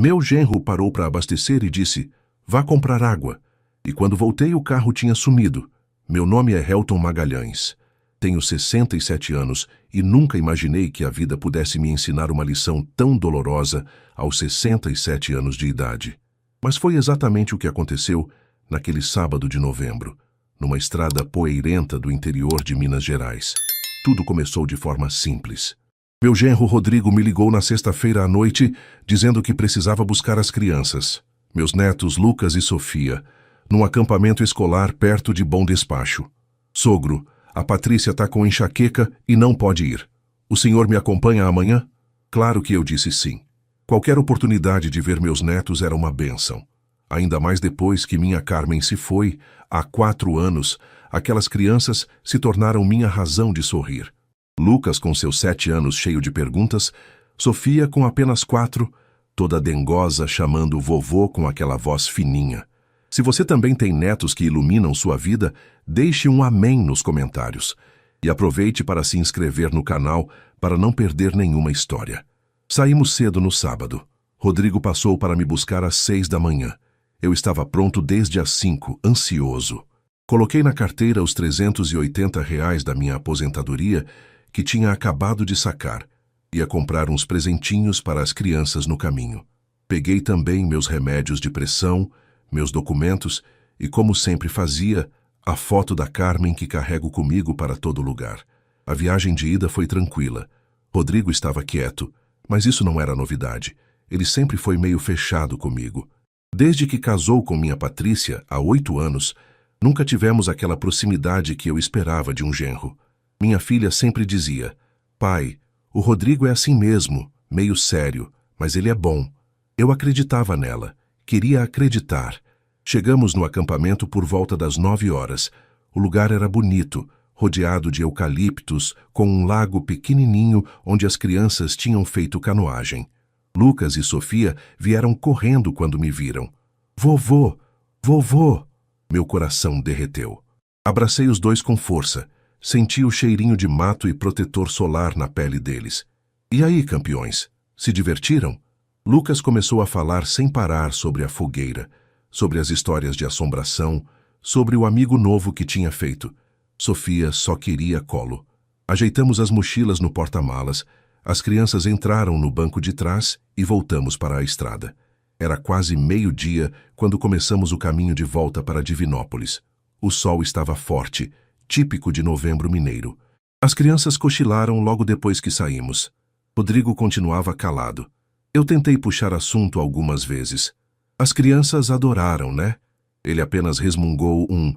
Meu genro parou para abastecer e disse, vá comprar água. E quando voltei, o carro tinha sumido. Meu nome é Helton Magalhães. Tenho 67 anos e nunca imaginei que a vida pudesse me ensinar uma lição tão dolorosa aos 67 anos de idade. Mas foi exatamente o que aconteceu naquele sábado de novembro, numa estrada poeirenta do interior de Minas Gerais. Tudo começou de forma simples. Meu genro Rodrigo me ligou na sexta-feira à noite, dizendo que precisava buscar as crianças, meus netos Lucas e Sofia, num acampamento escolar perto de Bom Despacho. Sogro, a Patrícia está com enxaqueca e não pode ir. O senhor me acompanha amanhã? Claro que eu disse sim. Qualquer oportunidade de ver meus netos era uma bênção. Ainda mais depois que minha Carmen se foi, há 4 anos, aquelas crianças se tornaram minha razão de sorrir. Lucas com seus 7 anos cheio de perguntas, Sofia com apenas 4, toda dengosa chamando o vovô com aquela voz fininha. Se você também tem netos que iluminam sua vida, deixe um amém nos comentários. E aproveite para se inscrever no canal para não perder nenhuma história. Saímos cedo no sábado. Rodrigo passou para me buscar às 6 da manhã. Eu estava pronto desde as 5, ansioso. Coloquei na carteira os R$ 380 da minha aposentadoria que tinha acabado de sacar. Ia comprar uns presentinhos para as crianças no caminho. Peguei também meus remédios de pressão, meus documentos e, como sempre fazia, a foto da Carmen que carrego comigo para todo lugar. A viagem de ida foi tranquila. Rodrigo estava quieto, mas isso não era novidade. Ele sempre foi meio fechado comigo. Desde que casou com minha Patrícia, há 8 anos, nunca tivemos aquela proximidade que eu esperava de um genro. Minha filha sempre dizia, pai, o Rodrigo é assim mesmo, meio sério, mas ele é bom. Eu acreditava nela. Queria acreditar. Chegamos no acampamento por volta das 9 horas. O lugar era bonito, rodeado de eucaliptos, com um lago pequenininho onde as crianças tinham feito canoagem. Lucas e Sofia vieram correndo quando me viram. Vovô! Vovô! Meu coração derreteu. Abracei os dois com força. Senti o cheirinho de mato e protetor solar na pele deles. E aí, campeões? Se divertiram? Lucas começou a falar sem parar sobre a fogueira, sobre as histórias de assombração, sobre o amigo novo que tinha feito. Sofia só queria colo. Ajeitamos as mochilas no porta-malas, as crianças entraram no banco de trás e voltamos para a estrada. Era quase meio-dia quando começamos o caminho de volta para Divinópolis. O sol estava forte, típico de novembro mineiro. As crianças cochilaram logo depois que saímos. Rodrigo continuava calado. Eu tentei puxar assunto algumas vezes. As crianças adoraram, né? Ele apenas resmungou um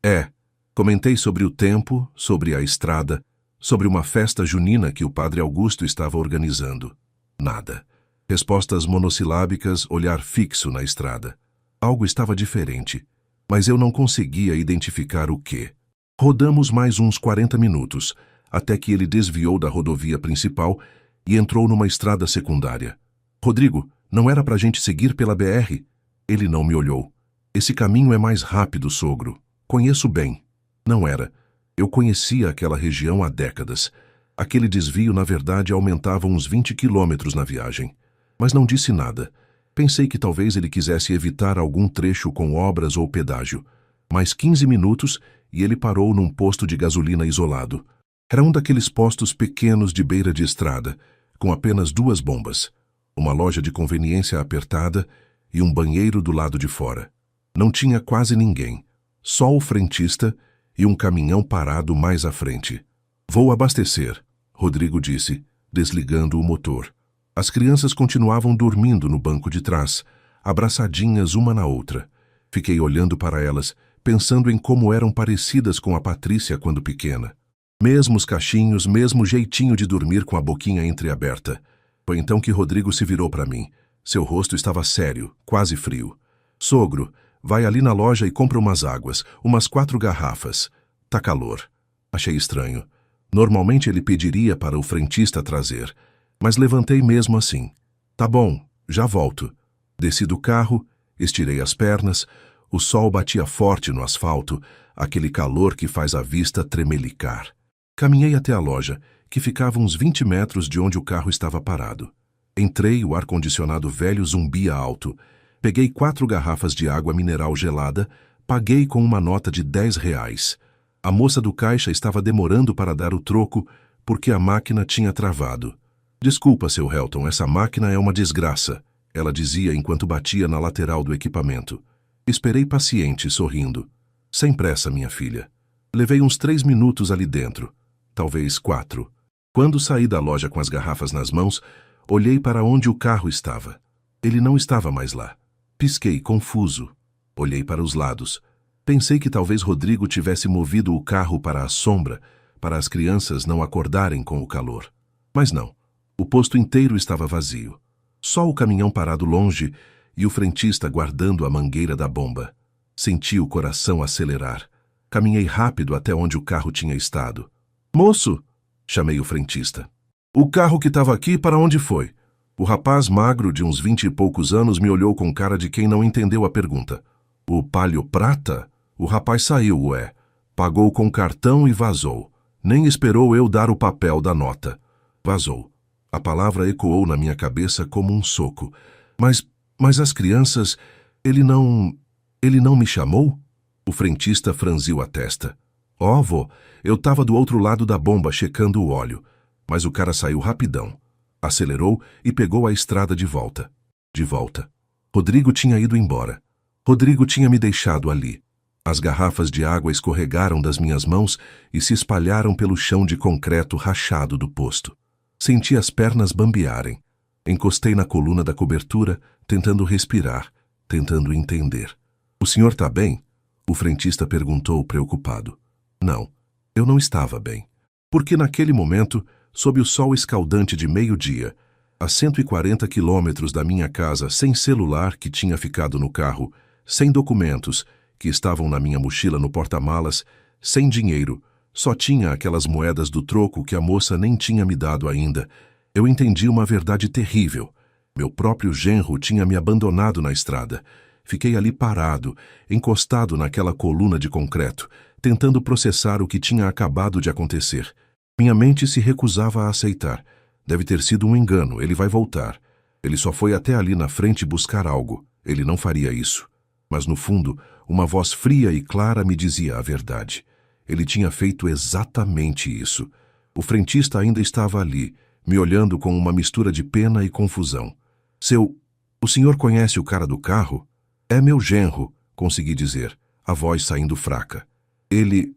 "é". Comentei sobre o tempo, sobre a estrada, sobre uma festa junina que o padre Augusto estava organizando. Nada. Respostas monossilábicas, olhar fixo na estrada. Algo estava diferente, mas eu não conseguia identificar o quê. Rodamos mais uns 40 minutos, até que ele desviou da rodovia principal e entrou numa estrada secundária. Rodrigo, não era pra gente seguir pela BR? Ele não me olhou. Esse caminho é mais rápido, sogro. Conheço bem. Não era. Eu conhecia aquela região há décadas. Aquele desvio, na verdade, aumentava uns 20 quilômetros na viagem. Mas não disse nada. Pensei que talvez ele quisesse evitar algum trecho com obras ou pedágio. Mais 15 minutos e ele parou num posto de gasolina isolado. Era um daqueles postos pequenos de beira de estrada, com apenas 2 bombas. Uma loja de conveniência apertada e um banheiro do lado de fora. Não tinha quase ninguém, só o frentista e um caminhão parado mais à frente. Vou abastecer, Rodrigo disse, desligando o motor. As crianças continuavam dormindo no banco de trás, abraçadinhas uma na outra. Fiquei olhando para elas, pensando em como eram parecidas com a Patrícia quando pequena. Mesmos cachinhos, mesmo jeitinho de dormir com a boquinha entreaberta. Foi então que Rodrigo se virou para mim. Seu rosto estava sério, quase frio. Sogro, vai ali na loja e compra umas águas, umas 4 garrafas. Tá calor. Achei estranho. Normalmente ele pediria para o frentista trazer, mas levantei mesmo assim. Tá bom, já volto. Desci do carro, estirei as pernas, o sol batia forte no asfalto, aquele calor que faz a vista tremelicar. Caminhei até a loja, que ficava uns 20 metros de onde o carro estava parado. Entrei, o ar-condicionado velho zumbia alto. Peguei 4 garrafas de água mineral gelada, paguei com uma nota de R$ 10. A moça do caixa estava demorando para dar o troco porque a máquina tinha travado. Desculpa, seu Helton, essa máquina é uma desgraça, ela dizia enquanto batia na lateral do equipamento. Esperei paciente, sorrindo. Sem pressa, minha filha. Levei uns 3 minutos ali dentro, talvez 4. Quando saí da loja com as garrafas nas mãos, olhei para onde o carro estava. Ele não estava mais lá. Pisquei, confuso. Olhei para os lados. Pensei que talvez Rodrigo tivesse movido o carro para a sombra, para as crianças não acordarem com o calor. Mas não. O posto inteiro estava vazio. Só o caminhão parado longe e o frentista guardando a mangueira da bomba. Senti o coração acelerar. Caminhei rápido até onde o carro tinha estado. Moço! Chamei o frentista. O carro que estava aqui, para onde foi? O rapaz magro, de uns 20 e poucos anos, me olhou com cara de quem não entendeu a pergunta. O Palio Prata? O rapaz saiu, ué. Pagou com cartão e vazou. Nem esperou eu dar o papel da nota. Vazou. A palavra ecoou na minha cabeça como um soco. Mas as crianças... Ele não me chamou? O frentista franziu a testa. Ó, vô, eu estava do outro lado da bomba checando o óleo. Mas o cara saiu rapidão. Acelerou e pegou a estrada de volta. De volta. Rodrigo tinha ido embora. Rodrigo tinha me deixado ali. As garrafas de água escorregaram das minhas mãos e se espalharam pelo chão de concreto rachado do posto. Senti as pernas bambearem. Encostei na coluna da cobertura, tentando respirar, tentando entender. O senhor está bem? O frentista perguntou preocupado. Não, eu não estava bem. Porque naquele momento, sob o sol escaldante de meio-dia, a 140 quilômetros da minha casa, sem celular que tinha ficado no carro, sem documentos que estavam na minha mochila no porta-malas, sem dinheiro, só tinha aquelas moedas do troco que a moça nem tinha me dado ainda. Eu entendi uma verdade terrível. Meu próprio genro tinha me abandonado na estrada. Fiquei ali parado, encostado naquela coluna de concreto, tentando processar o que tinha acabado de acontecer. Minha mente se recusava a aceitar. Deve ter sido um engano, ele vai voltar. Ele só foi até ali na frente buscar algo. Ele não faria isso. Mas no fundo, uma voz fria e clara me dizia a verdade. Ele tinha feito exatamente isso. O frentista ainda estava ali, me olhando com uma mistura de pena e confusão. O senhor conhece o cara do carro? É meu genro, consegui dizer, a voz saindo fraca. Ele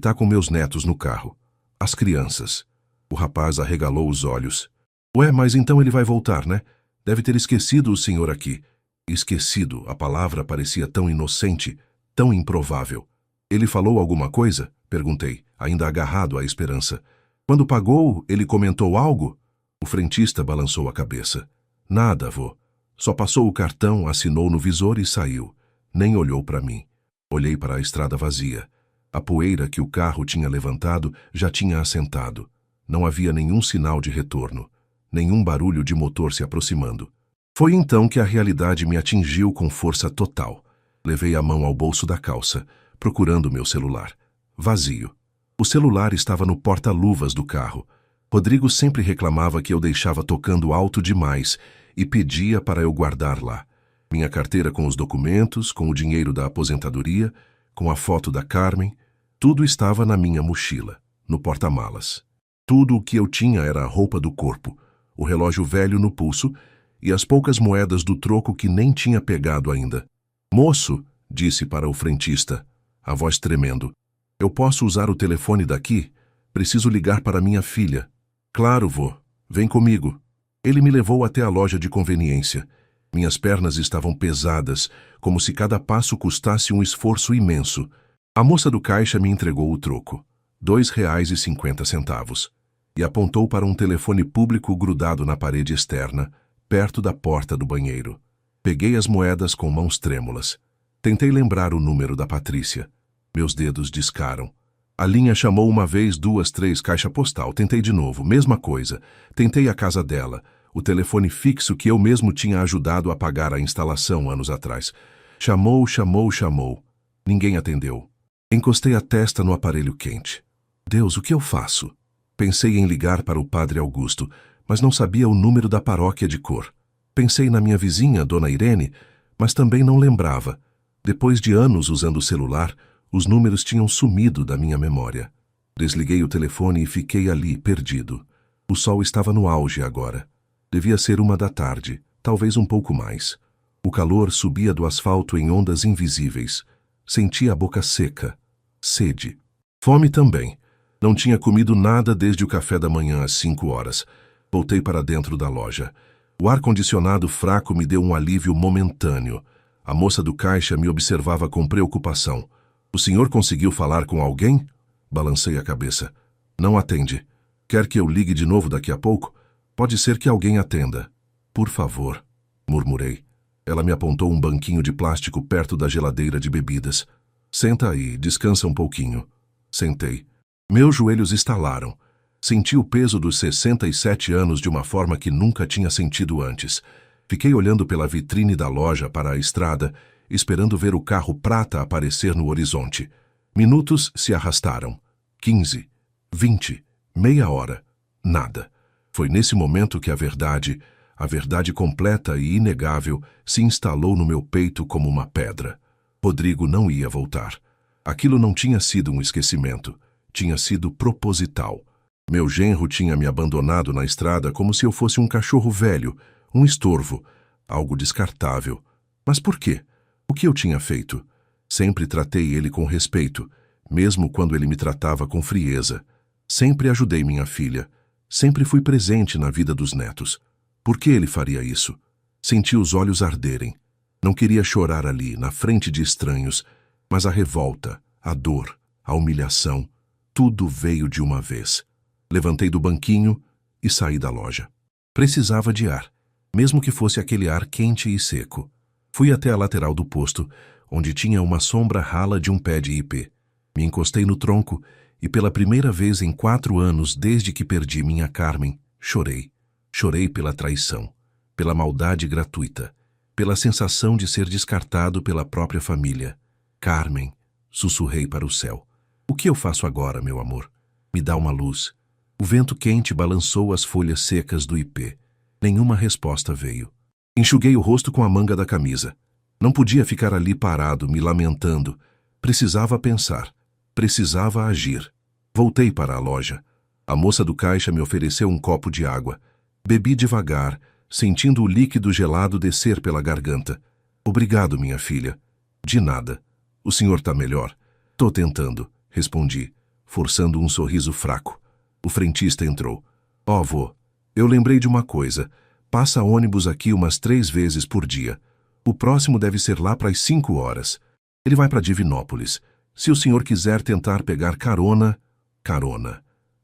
tá com meus netos no carro. As crianças. O rapaz arregalou os olhos. Ué, mas então ele vai voltar, né? Deve ter esquecido o senhor aqui. Esquecido, a palavra parecia tão inocente, tão improvável. Ele falou alguma coisa? Perguntei, ainda agarrado à esperança. Quando pagou, ele comentou algo? O frentista balançou a cabeça. Nada, vô. Só passou o cartão, assinou no visor e saiu. Nem olhou para mim. Olhei para a estrada vazia. A poeira que o carro tinha levantado já tinha assentado. Não havia nenhum sinal de retorno, nenhum barulho de motor se aproximando. Foi então que a realidade me atingiu com força total. Levei a mão ao bolso da calça, procurando meu celular. Vazio. O celular estava no porta-luvas do carro. Rodrigo sempre reclamava que eu deixava tocando alto demais e pedia para eu guardar lá. Minha carteira com os documentos, com o dinheiro da aposentadoria, com a foto da Carmen, tudo estava na minha mochila, no porta-malas. Tudo o que eu tinha era a roupa do corpo, o relógio velho no pulso e as poucas moedas do troco que nem tinha pegado ainda. Moço, disse para o frentista, a voz tremendo, eu posso usar o telefone daqui? Preciso ligar para minha filha. Claro, vô. Vem comigo. Ele me levou até a loja de conveniência. Minhas pernas estavam pesadas, como se cada passo custasse um esforço imenso. A moça do caixa me entregou o troco, R$ 2,50, e apontou para um telefone público grudado na parede externa, perto da porta do banheiro. Peguei as moedas com mãos trêmulas. Tentei lembrar o número da Patrícia. Meus dedos discaram. A linha chamou uma vez, 2, 3, caixa postal. Tentei de novo, mesma coisa. Tentei a casa dela, o telefone fixo que eu mesmo tinha ajudado a pagar a instalação anos atrás. Chamou, chamou, chamou. Ninguém atendeu. Encostei a testa no aparelho quente. Deus, o que eu faço? Pensei em ligar para o padre Augusto, mas não sabia o número da paróquia de cor. Pensei na minha vizinha, Dona Irene, mas também não lembrava. Depois de anos usando o celular, os números tinham sumido da minha memória. Desliguei o telefone e fiquei ali, perdido. O sol estava no auge agora. Devia ser 1 da tarde, talvez um pouco mais. O calor subia do asfalto em ondas invisíveis. Sentia a boca seca. Sede. Fome também. Não tinha comido nada desde o café da manhã às 5 horas. Voltei para dentro da loja. O ar-condicionado fraco me deu um alívio momentâneo. A moça do caixa me observava com preocupação. "O senhor conseguiu falar com alguém?" Balancei a cabeça. "Não atende. Quer que eu ligue de novo daqui a pouco? Pode ser que alguém atenda." "Por favor", murmurei. Ela me apontou um banquinho de plástico perto da geladeira de bebidas. "Senta aí, descansa um pouquinho." Sentei. Meus joelhos estalaram. Senti o peso dos 67 anos de uma forma que nunca tinha sentido antes. Fiquei olhando pela vitrine da loja para a estrada, esperando ver o carro prata aparecer no horizonte. Minutos se arrastaram. 15, 20, meia hora. Nada. Foi nesse momento que a verdade completa e inegável, se instalou no meu peito como uma pedra. Rodrigo não ia voltar. Aquilo não tinha sido um esquecimento. Tinha sido proposital. Meu genro tinha me abandonado na estrada como se eu fosse um cachorro velho, um estorvo, algo descartável. Mas por quê? O que eu tinha feito? Sempre tratei ele com respeito, mesmo quando ele me tratava com frieza. Sempre ajudei minha filha. Sempre fui presente na vida dos netos. Por que ele faria isso? Senti os olhos arderem. Não queria chorar ali, na frente de estranhos, mas a revolta, a dor, a humilhação, tudo veio de uma vez. Levantei do banquinho e saí da loja. Precisava de ar, mesmo que fosse aquele ar quente e seco. Fui até a lateral do posto, onde tinha uma sombra rala de um pé de ipê. Me encostei no tronco e pela primeira vez em 4 anos desde que perdi minha Carmen, chorei. Chorei pela traição, pela maldade gratuita, pela sensação de ser descartado pela própria família. "Carmen", sussurrei para o céu. "O que eu faço agora, meu amor? Me dá uma luz." O vento quente balançou as folhas secas do ipê. Nenhuma resposta veio. Enxuguei o rosto com a manga da camisa. Não podia ficar ali parado, me lamentando. Precisava pensar. Precisava agir. Voltei para a loja. A moça do caixa me ofereceu um copo de água. Bebi devagar, sentindo o líquido gelado descer pela garganta. "Obrigado, minha filha." "De nada. O senhor tá melhor?" "Tô tentando", respondi, forçando um sorriso fraco. O frentista entrou. "Ó, vô, eu lembrei de uma coisa. Passa ônibus aqui umas 3 vezes por dia. O próximo deve ser lá para as 5 horas. Ele vai para Divinópolis. Se o senhor quiser tentar pegar carona,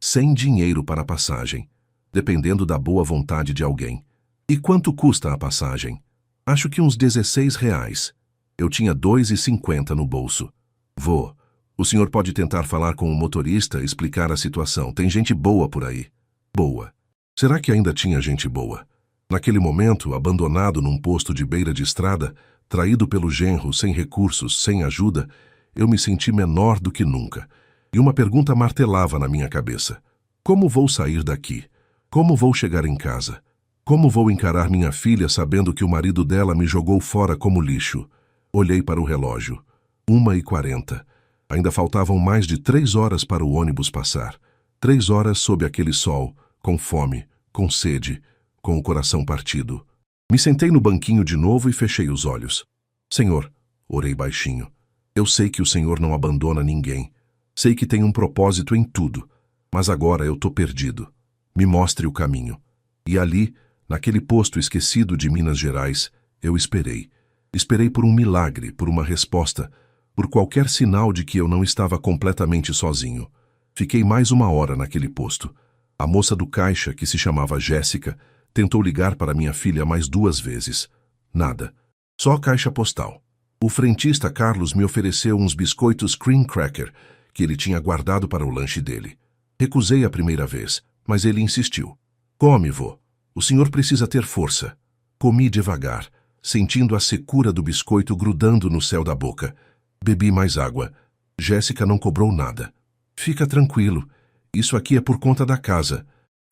sem dinheiro para a passagem, dependendo da boa vontade de alguém." "E quanto custa a passagem?" "Acho que uns R$ 16. Eu tinha R$ 2,50 no bolso. "Vô, o senhor pode tentar falar com o motorista, explicar a situação. Tem gente boa por aí." Boa. Será que ainda tinha gente boa? Naquele momento, abandonado num posto de beira de estrada, traído pelo genro, sem recursos, sem ajuda, eu me senti menor do que nunca. E uma pergunta martelava na minha cabeça. Como vou sair daqui? Como vou chegar em casa? Como vou encarar minha filha sabendo que o marido dela me jogou fora como lixo? Olhei para o relógio. 1h40. Ainda faltavam mais de 3 horas para o ônibus passar. 3 horas sob aquele sol, com fome, com sede, com o coração partido. Me sentei no banquinho de novo e fechei os olhos. "Senhor", orei baixinho, "eu sei que o Senhor não abandona ninguém. Sei que tem um propósito em tudo. Mas agora eu tô perdido. Me mostre o caminho." E ali, naquele posto esquecido de Minas Gerais, eu esperei. Esperei por um milagre, por uma resposta, por qualquer sinal de que eu não estava completamente sozinho. Fiquei mais 1 hora naquele posto. A moça do caixa, que se chamava Jéssica, tentou ligar para minha filha mais 2 vezes. Nada. Só caixa postal. O frentista Carlos me ofereceu uns biscoitos cream cracker, que ele tinha guardado para o lanche dele. Recusei a primeira vez, mas ele insistiu. "Come, vô. O senhor precisa ter força." Comi devagar, sentindo a secura do biscoito grudando no céu da boca. Bebi mais água. Jéssica não cobrou nada. "Fica tranquilo. Isso aqui é por conta da casa."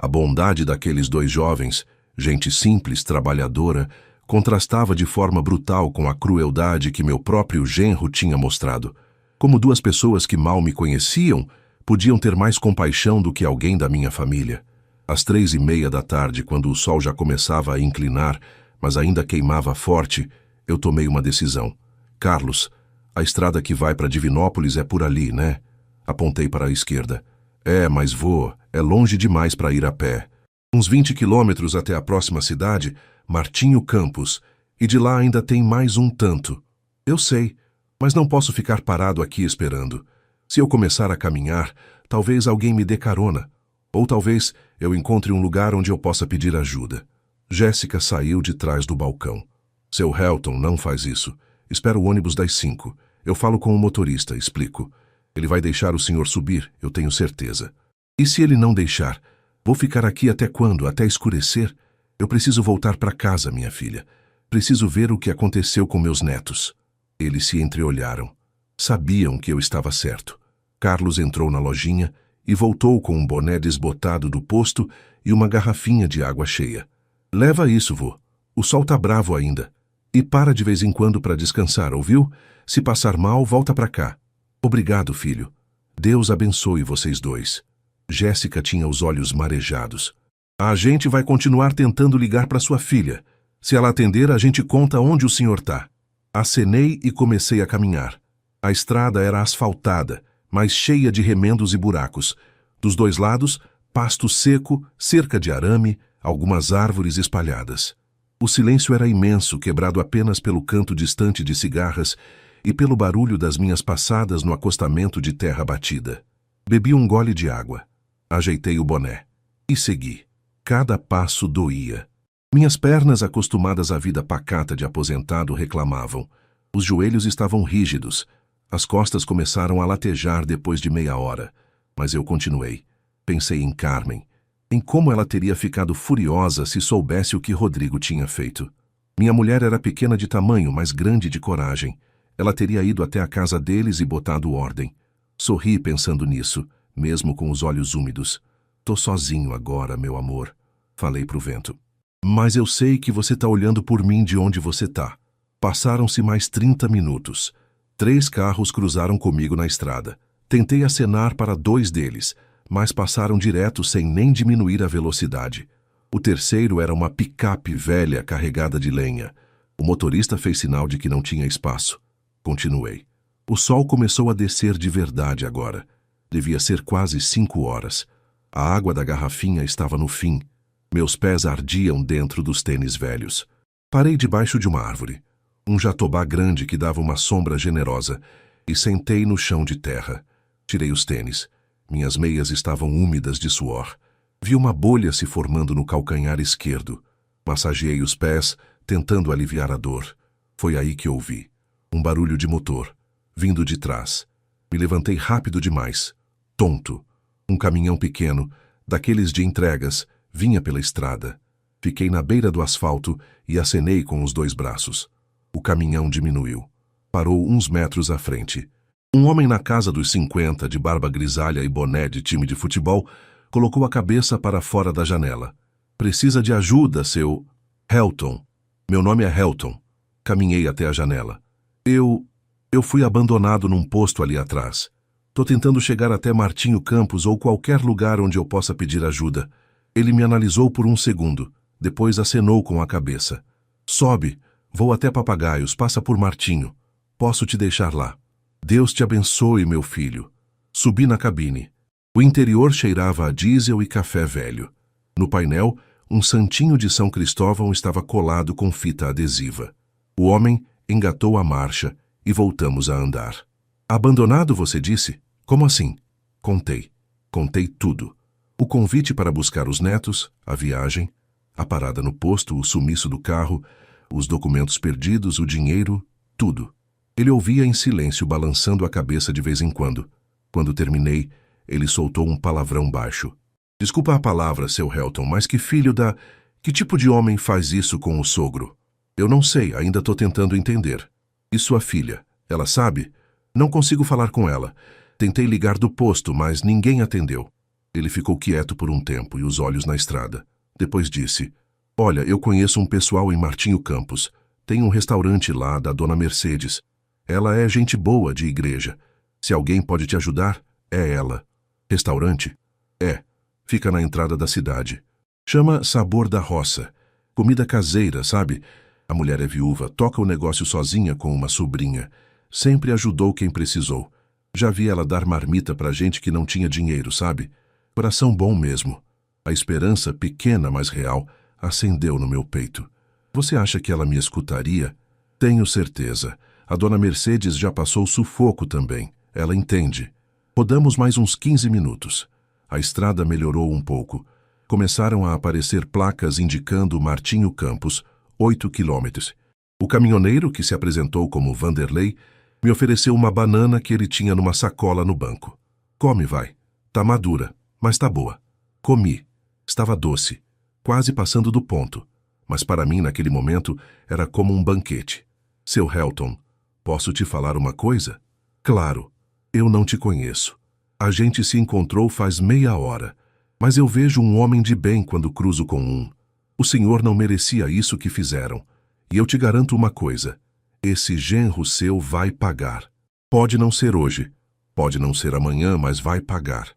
A bondade daqueles dois jovens, gente simples, trabalhadora, contrastava de forma brutal com a crueldade que meu próprio genro tinha mostrado. Como duas pessoas que mal me conheciam podiam ter mais compaixão do que alguém da minha família. Às 3:30 da tarde, quando o sol já começava a inclinar, mas ainda queimava forte, eu tomei uma decisão. Carlos, a estrada que vai para Divinópolis é por ali, né? Apontei para a esquerda. É, mas é longe demais para ir a pé. Uns 20 quilômetros até a próxima cidade, Martinho Campos, e de lá ainda tem mais um tanto. Eu sei, mas não posso ficar parado aqui esperando. Se eu começar a caminhar, talvez alguém me dê carona. Ou talvez eu encontre um lugar onde eu possa pedir ajuda. Jéssica saiu de trás do balcão. Seu Helton não faz isso. Espera o ônibus das 5. Eu falo com o motorista, explico. Ele vai deixar o senhor subir, eu tenho certeza. E se ele não deixar? Vou ficar aqui até quando? Até escurecer? Eu preciso voltar para casa, minha filha. Preciso ver o que aconteceu com meus netos. Eles se entreolharam. Sabiam que eu estava certo. Carlos entrou na lojinha e voltou com um boné desbotado do posto e uma garrafinha de água cheia. Leva isso, vô. O sol tá bravo ainda. E para de vez em quando para descansar, ouviu? Se passar mal, volta para cá. Obrigado, filho. Deus abençoe vocês dois. Jéssica tinha os olhos marejados. A gente vai continuar tentando ligar para sua filha. Se ela atender, a gente conta onde o senhor tá. Acenei e comecei a caminhar. A estrada era asfaltada, mas cheia de remendos e buracos. Dos dois lados, pasto seco, cerca de arame, algumas árvores espalhadas. O silêncio era imenso, quebrado apenas pelo canto distante de cigarras e pelo barulho das minhas passadas no acostamento de terra batida. Bebi um gole de água. Ajeitei o boné. E segui. Cada passo doía. Minhas pernas, acostumadas à vida pacata de aposentado, reclamavam. Os joelhos estavam rígidos. As costas começaram a latejar depois de meia hora. Mas eu continuei. Pensei em Carmen. Em como ela teria ficado furiosa se soubesse o que Rodrigo tinha feito. Minha mulher era pequena de tamanho, mas grande de coragem. Ela teria ido até a casa deles e botado ordem. Sorri pensando nisso, mesmo com os olhos úmidos. Tô sozinho agora, meu amor. Falei pro vento. Mas eu sei que você tá olhando por mim de onde você tá. Passaram-se mais 30 minutos. 3 carros cruzaram comigo na estrada. Tentei acenar para 2 deles, mas passaram direto sem nem diminuir a velocidade. O terceiro era uma picape velha carregada de lenha. O motorista fez sinal de que não tinha espaço. Continuei. O sol começou a descer de verdade agora. Devia ser quase 5 horas. A água da garrafinha estava no fim. Meus pés ardiam dentro dos tênis velhos. Parei debaixo de uma árvore. Um jatobá grande que dava uma sombra generosa, e sentei no chão de terra. Tirei os tênis. Minhas meias estavam úmidas de suor. Vi uma bolha se formando no calcanhar esquerdo. Massageei os pés, tentando aliviar a dor. Foi aí que ouvi. Um barulho de motor, vindo de trás. Me levantei rápido demais. Tonto. Um caminhão pequeno, daqueles de entregas, vinha pela estrada. Fiquei na beira do asfalto e acenei com os 2 braços. O caminhão diminuiu. Parou uns metros à frente. Um homem na casa dos 50, de barba grisalha e boné de time de futebol, colocou a cabeça para fora da janela. Precisa de ajuda, seu... Helton. Meu nome é Helton. Caminhei até a janela. Eu fui abandonado num posto ali atrás. Tô tentando chegar até Martinho Campos ou qualquer lugar onde eu possa pedir ajuda. Ele me analisou por um segundo. Depois acenou com a cabeça. Sobe. Vou até Papagaios, passa por Martinho. Posso te deixar lá. Deus te abençoe, meu filho. Subi na cabine. O interior cheirava a diesel e café velho. No painel, um santinho de São Cristóvão estava colado com fita adesiva. O homem engatou a marcha e voltamos a andar. Abandonado, você disse? Como assim? Contei. Contei tudo. O convite para buscar os netos, a viagem, a parada no posto, o sumiço do carro, os documentos perdidos, o dinheiro, tudo. Ele ouvia em silêncio, balançando a cabeça de vez em quando. Quando terminei, ele soltou um palavrão baixo. Desculpa a palavra, seu Helton, mas que filho da... Que tipo de homem faz isso com o sogro? Eu não sei, ainda tô tentando entender. E sua filha? Ela sabe? Não consigo falar com ela. Tentei ligar do posto, mas ninguém atendeu. Ele ficou quieto por um tempo e os olhos na estrada. Depois disse: Olha, eu conheço um pessoal em Martinho Campos. Tem um restaurante lá da Dona Mercedes. Ela é gente boa de igreja. Se alguém pode te ajudar, é ela. Restaurante? É. Fica na entrada da cidade. Chama Sabor da Roça. Comida caseira, sabe? A mulher é viúva, toca o negócio sozinha com uma sobrinha. Sempre ajudou quem precisou. Já vi ela dar marmita pra gente que não tinha dinheiro, sabe? Coração bom mesmo. A esperança, pequena mas real, acendeu no meu peito. Você acha que ela me escutaria? Tenho certeza. A Dona Mercedes já passou sufoco também. Ela entende. Rodamos mais uns 15 minutos. A estrada melhorou um pouco. Começaram a aparecer placas indicando Martinho Campos, 8 quilômetros. O caminhoneiro, que se apresentou como Vanderlei, me ofereceu uma banana que ele tinha numa sacola no banco. Come, vai. Tá madura, mas tá boa. Comi. Estava doce, quase passando do ponto. Mas para mim, naquele momento, era como um banquete. Seu Helton, posso te falar uma coisa? Claro. Eu não te conheço. A gente se encontrou faz meia hora. Mas eu vejo um homem de bem quando cruzo com um. O senhor não merecia isso que fizeram. E eu te garanto uma coisa. Esse genro seu vai pagar. Pode não ser hoje. Pode não ser amanhã, mas vai pagar.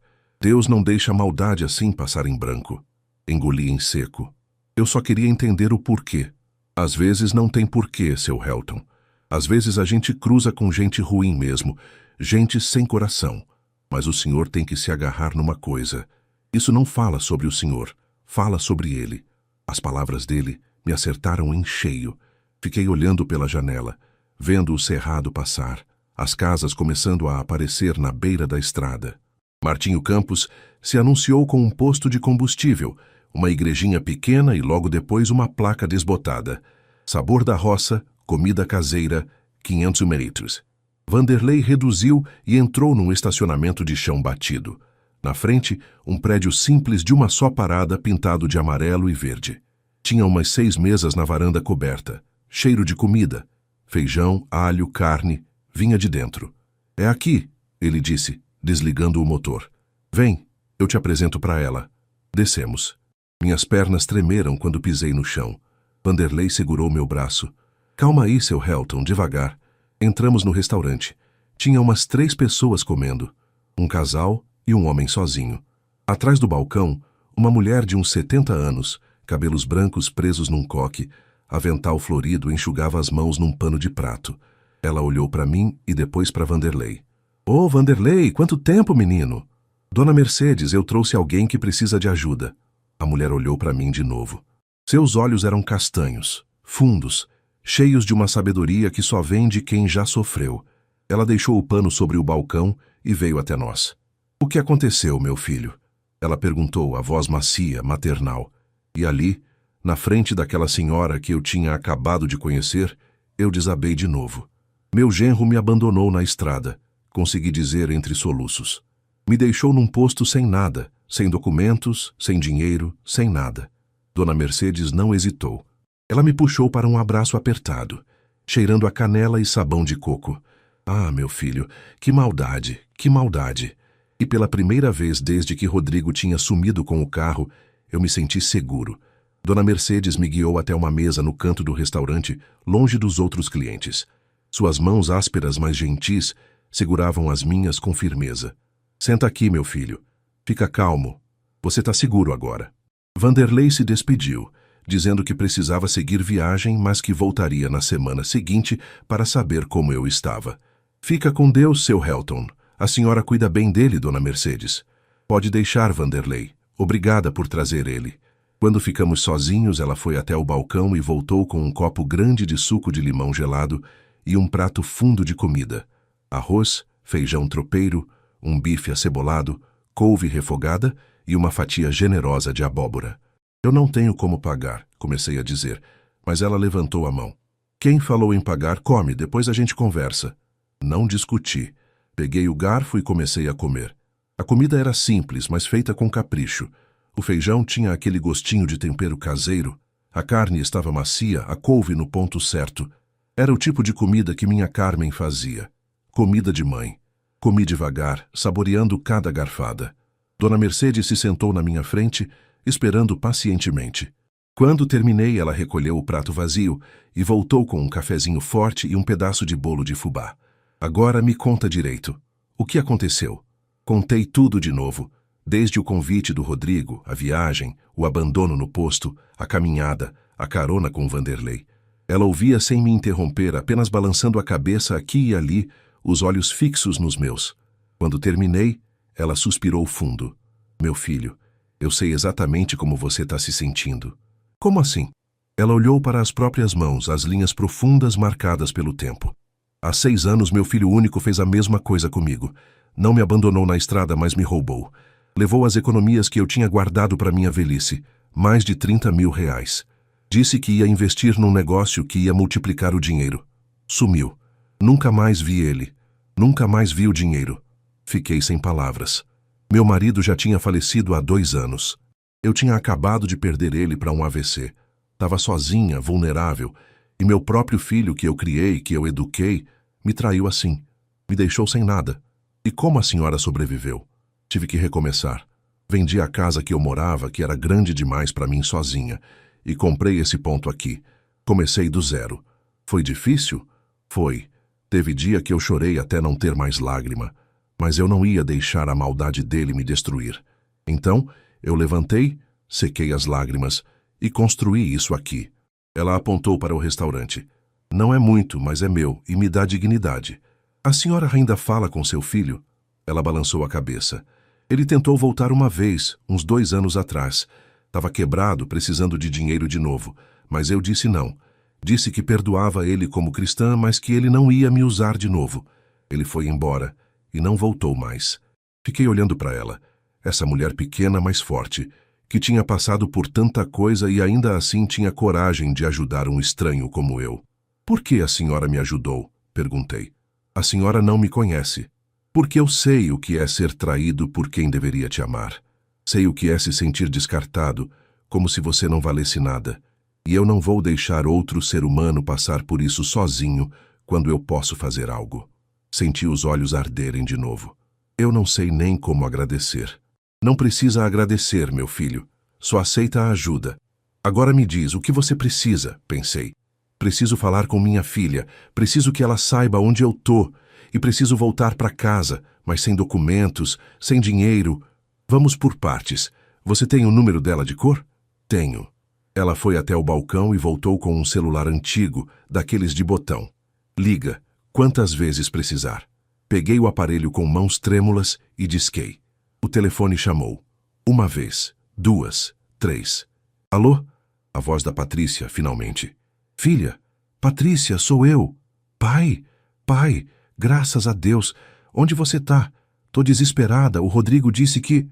Deus não deixa a maldade assim passar em branco. Engoli em seco. Eu só queria entender o porquê. Às vezes não tem porquê, seu Helton. Às vezes a gente cruza com gente ruim mesmo, gente sem coração. Mas o senhor tem que se agarrar numa coisa. Isso não fala sobre o senhor, fala sobre ele. As palavras dele me acertaram em cheio. Fiquei olhando pela janela, vendo o cerrado passar, as casas começando a aparecer na beira da estrada. Martinho Campos se anunciou com um posto de combustível, uma igrejinha pequena e logo depois uma placa desbotada. Sabor da Roça, comida caseira, 500 metros. Vanderlei reduziu e entrou num estacionamento de chão batido. Na frente, um prédio simples de uma só parada pintado de amarelo e verde. Tinha umas 6 mesas na varanda coberta. Cheiro de comida. Feijão, alho, carne, vinha de dentro. É aqui, ele disse, desligando o motor. Vem, eu te apresento para ela. Descemos. Minhas pernas tremeram quando pisei no chão. Vanderlei segurou meu braço. Calma aí, seu Helton, devagar. Entramos no restaurante. Tinha umas 3 pessoas comendo. Um casal e um homem sozinho. Atrás do balcão, uma mulher de uns 70 anos, cabelos brancos presos num coque, avental florido, enxugava as mãos num pano de prato. Ela olhou para mim e depois para Vanderlei. Ô, Vanderlei, quanto tempo, menino? Dona Mercedes, eu trouxe alguém que precisa de ajuda. A mulher olhou para mim de novo. Seus olhos eram castanhos, fundos, cheios de uma sabedoria que só vem de quem já sofreu. Ela deixou o pano sobre o balcão e veio até nós. O que aconteceu, meu filho? Ela perguntou, a voz macia, maternal. E ali, na frente daquela senhora que eu tinha acabado de conhecer, eu desabei de novo. Meu genro me abandonou na estrada, consegui dizer entre soluços. Me deixou num posto sem nada, sem documentos, sem dinheiro, sem nada. Dona Mercedes não hesitou. Ela me puxou para um abraço apertado, cheirando a canela e sabão de coco. Ah, meu filho, que maldade, que maldade. E pela primeira vez desde que Rodrigo tinha sumido com o carro, eu me senti seguro. Dona Mercedes me guiou até uma mesa no canto do restaurante, longe dos outros clientes. Suas mãos ásperas, mas gentis, seguravam as minhas com firmeza. Senta aqui, meu filho. Fica calmo. Você está seguro agora. Vanderlei se despediu, dizendo que precisava seguir viagem, mas que voltaria na semana seguinte para saber como eu estava. Fica com Deus, seu Helton. A senhora cuida bem dele, Dona Mercedes. Pode deixar, Vanderlei. Obrigada por trazer ele. Quando ficamos sozinhos, ela foi até o balcão e voltou com um copo grande de suco de limão gelado e um prato fundo de comida. Arroz, feijão tropeiro, um bife acebolado, couve refogada e uma fatia generosa de abóbora. Eu não tenho como pagar, comecei a dizer, mas ela levantou a mão. Quem falou em pagar, come, depois a gente conversa. Não discuti. Peguei o garfo e comecei a comer. A comida era simples, mas feita com capricho. O feijão tinha aquele gostinho de tempero caseiro. A carne estava macia, a couve no ponto certo. Era o tipo de comida que minha Carmen fazia. Comida de mãe. Comi devagar, saboreando cada garfada. Dona Mercedes se sentou na minha frente, esperando pacientemente. Quando terminei, ela recolheu o prato vazio e voltou com um cafezinho forte e um pedaço de bolo de fubá. Agora me conta direito. O que aconteceu? Contei tudo de novo, desde o convite do Rodrigo, a viagem, o abandono no posto, a caminhada, a carona com Vanderlei. Ela ouvia sem me interromper, apenas balançando a cabeça aqui e ali, os olhos fixos nos meus. Quando terminei, ela suspirou fundo. Meu filho, eu sei exatamente como você está se sentindo. Como assim? Ela olhou para as próprias mãos, as linhas profundas marcadas pelo tempo. Há 6 anos, meu filho único fez a mesma coisa comigo. Não me abandonou na estrada, mas me roubou. Levou as economias que eu tinha guardado para minha velhice, mais de 30 mil reais. Disse que ia investir num negócio que ia multiplicar o dinheiro. Sumiu. Nunca mais vi ele. Nunca mais vi o dinheiro. Fiquei sem palavras. Meu marido já tinha falecido há 2 anos. Eu tinha acabado de perder ele para um AVC. Estava sozinha, vulnerável, e meu próprio filho que eu criei, que eu eduquei, me traiu assim. Me deixou sem nada. E como a senhora sobreviveu? Tive que recomeçar. Vendi a casa que eu morava, que era grande demais para mim sozinha, e comprei esse ponto aqui. Comecei do zero. Foi difícil? Foi. Teve dia que eu chorei até não ter mais lágrima, mas eu não ia deixar a maldade dele me destruir. Então, eu levantei, sequei as lágrimas e construí isso aqui. Ela apontou para o restaurante. Não é muito, mas é meu e me dá dignidade. A senhora ainda fala com seu filho? Ela balançou a cabeça. Ele tentou voltar uma vez, uns 2 anos atrás. Estava quebrado, precisando de dinheiro de novo, mas eu disse não. Disse que perdoava ele como cristã, mas que ele não ia me usar de novo. Ele foi embora e não voltou mais. Fiquei olhando para ela, essa mulher pequena, mas forte, que tinha passado por tanta coisa e ainda assim tinha coragem de ajudar um estranho como eu. Por que a senhora me ajudou? Perguntei. A senhora não me conhece. Porque eu sei o que é ser traído por quem deveria te amar. Sei o que é se sentir descartado, como se você não valesse nada. E eu não vou deixar outro ser humano passar por isso sozinho quando eu posso fazer algo. Senti os olhos arderem de novo. Eu não sei nem como agradecer. Não precisa agradecer, meu filho. Só aceita a ajuda. Agora me diz, o que você precisa? Pensei. Preciso falar com minha filha. Preciso que ela saiba onde eu tô. E preciso voltar para casa, mas sem documentos, sem dinheiro. Vamos por partes. Você tem o número dela de cor? Tenho. Ela foi até o balcão e voltou com um celular antigo, daqueles de botão. Liga, quantas vezes precisar. Peguei o aparelho com mãos trêmulas e disquei. O telefone chamou. 1 vez, 2, 3. Alô? A voz da Patrícia, finalmente. Filha, Patrícia, sou eu. Pai, pai, graças a Deus. Onde você tá? Tô desesperada, o Rodrigo disse que...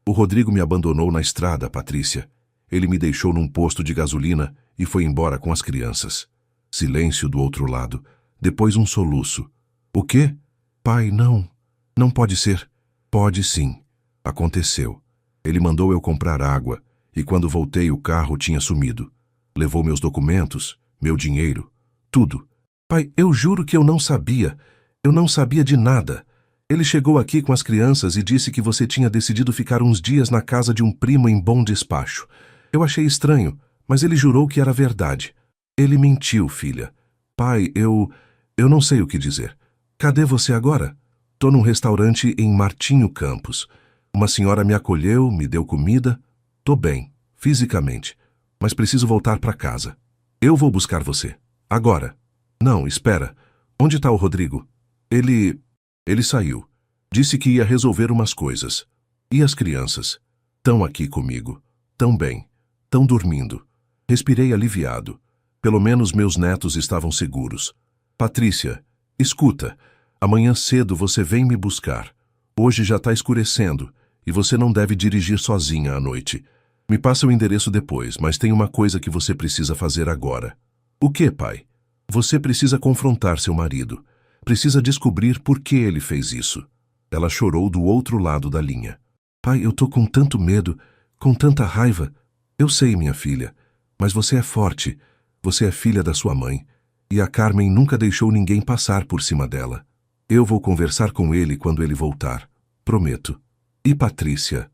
O Rodrigo me abandonou na estrada, Patrícia. Ele me deixou num posto de gasolina e foi embora com as crianças. Silêncio do outro lado. Depois um soluço. O quê? Pai, não. Não pode ser. Pode sim. Aconteceu. Ele mandou eu comprar água e quando voltei o carro tinha sumido. Levou meus documentos, meu dinheiro, tudo. Pai, eu juro que eu não sabia. Eu não sabia de nada. Ele chegou aqui com as crianças e disse que você tinha decidido ficar uns dias na casa de um primo em Bom Despacho. Eu achei estranho, mas ele jurou que era verdade. Ele mentiu, filha. Pai, eu não sei o que dizer. Cadê você agora? Tô num restaurante em Martinho Campos. Uma senhora me acolheu, me deu comida. Tô bem, fisicamente, mas preciso voltar para casa. Eu vou buscar você. Agora. Não, espera. Onde tá o Rodrigo? Ele saiu. Disse que ia resolver umas coisas. E as crianças? Tão aqui comigo. Tão bem. Tão dormindo. Respirei aliviado. Pelo menos meus netos estavam seguros. Patrícia, escuta. Amanhã cedo você vem me buscar. Hoje já está escurecendo e você não deve dirigir sozinha à noite. Me passa o endereço depois, mas tem uma coisa que você precisa fazer agora. O quê, pai? Você precisa confrontar seu marido. Precisa descobrir por que ele fez isso. Ela chorou do outro lado da linha. Pai, eu tô com tanto medo, com tanta raiva. Eu sei, minha filha, mas você é forte. Você é filha da sua mãe. E a Carmen nunca deixou ninguém passar por cima dela. Eu vou conversar com ele quando ele voltar. Prometo. E Patrícia?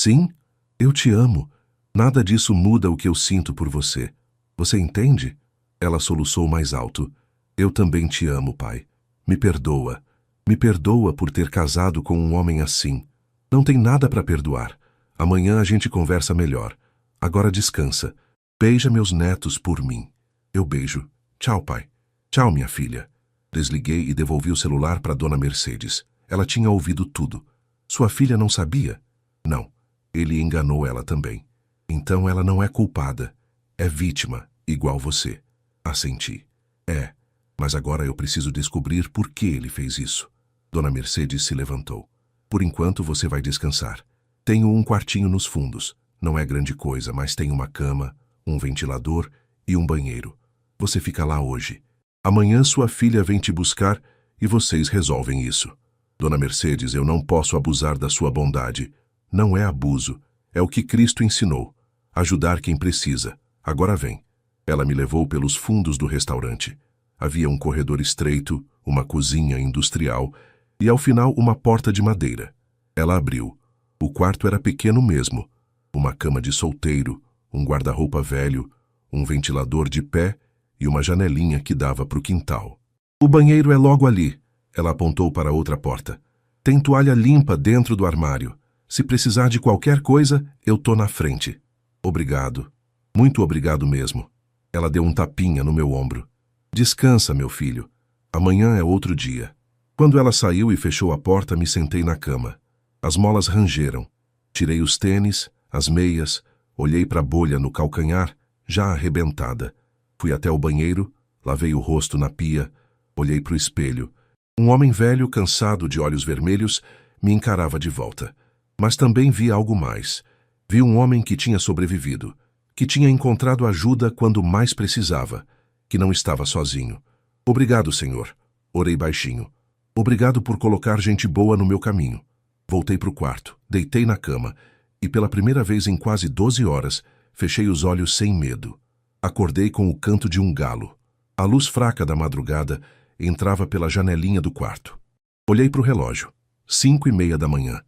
Sim, eu te amo. Nada disso muda o que eu sinto por você. Você entende? Ela soluçou mais alto. Eu também te amo, pai. Me perdoa. Me perdoa por ter casado com um homem assim. Não tem nada para perdoar. Amanhã a gente conversa melhor. Agora descansa. Beija meus netos por mim. Eu beijo. Tchau, pai. Tchau, minha filha. Desliguei e devolvi o celular para Dona Mercedes. Ela tinha ouvido tudo. Sua filha não sabia? Não. Ele enganou ela também. Então ela não é culpada. É vítima, igual você. Assenti. É, mas agora eu preciso descobrir por que ele fez isso. Dona Mercedes se levantou. Por enquanto você vai descansar. Tenho um quartinho nos fundos. Não é grande coisa, mas tem uma cama, um ventilador e um banheiro. Você fica lá hoje. Amanhã sua filha vem te buscar e vocês resolvem isso. Dona Mercedes, eu não posso abusar da sua bondade. Não é abuso. É o que Cristo ensinou. Ajudar quem precisa. Agora vem. Ela me levou pelos fundos do restaurante. Havia um corredor estreito, uma cozinha industrial e, ao final, uma porta de madeira. Ela abriu. O quarto era pequeno mesmo. Uma cama de solteiro, um guarda-roupa velho, um ventilador de pé e uma janelinha que dava para o quintal. O banheiro é logo ali. Ela apontou para outra porta. Tem toalha limpa dentro do armário. Se precisar de qualquer coisa, eu tô na frente. Obrigado. Muito obrigado mesmo. Ela deu um tapinha no meu ombro. Descansa, meu filho. Amanhã é outro dia. Quando ela saiu e fechou a porta, me sentei na cama. As molas rangeram. Tirei os tênis, as meias, olhei para a bolha no calcanhar, já arrebentada. Fui até o banheiro, lavei o rosto na pia, olhei para o espelho. Um homem velho, cansado, de olhos vermelhos, me encarava de volta. Mas também vi algo mais. Vi um homem que tinha sobrevivido, que tinha encontrado ajuda quando mais precisava, que não estava sozinho. Obrigado, Senhor. Orei baixinho. Obrigado por colocar gente boa no meu caminho. Voltei para o quarto, deitei na cama e, pela primeira vez em quase 12 horas, fechei os olhos sem medo. Acordei com o canto de um galo. A luz fraca da madrugada entrava pela janelinha do quarto. Olhei para o relógio. 5:30 da manhã.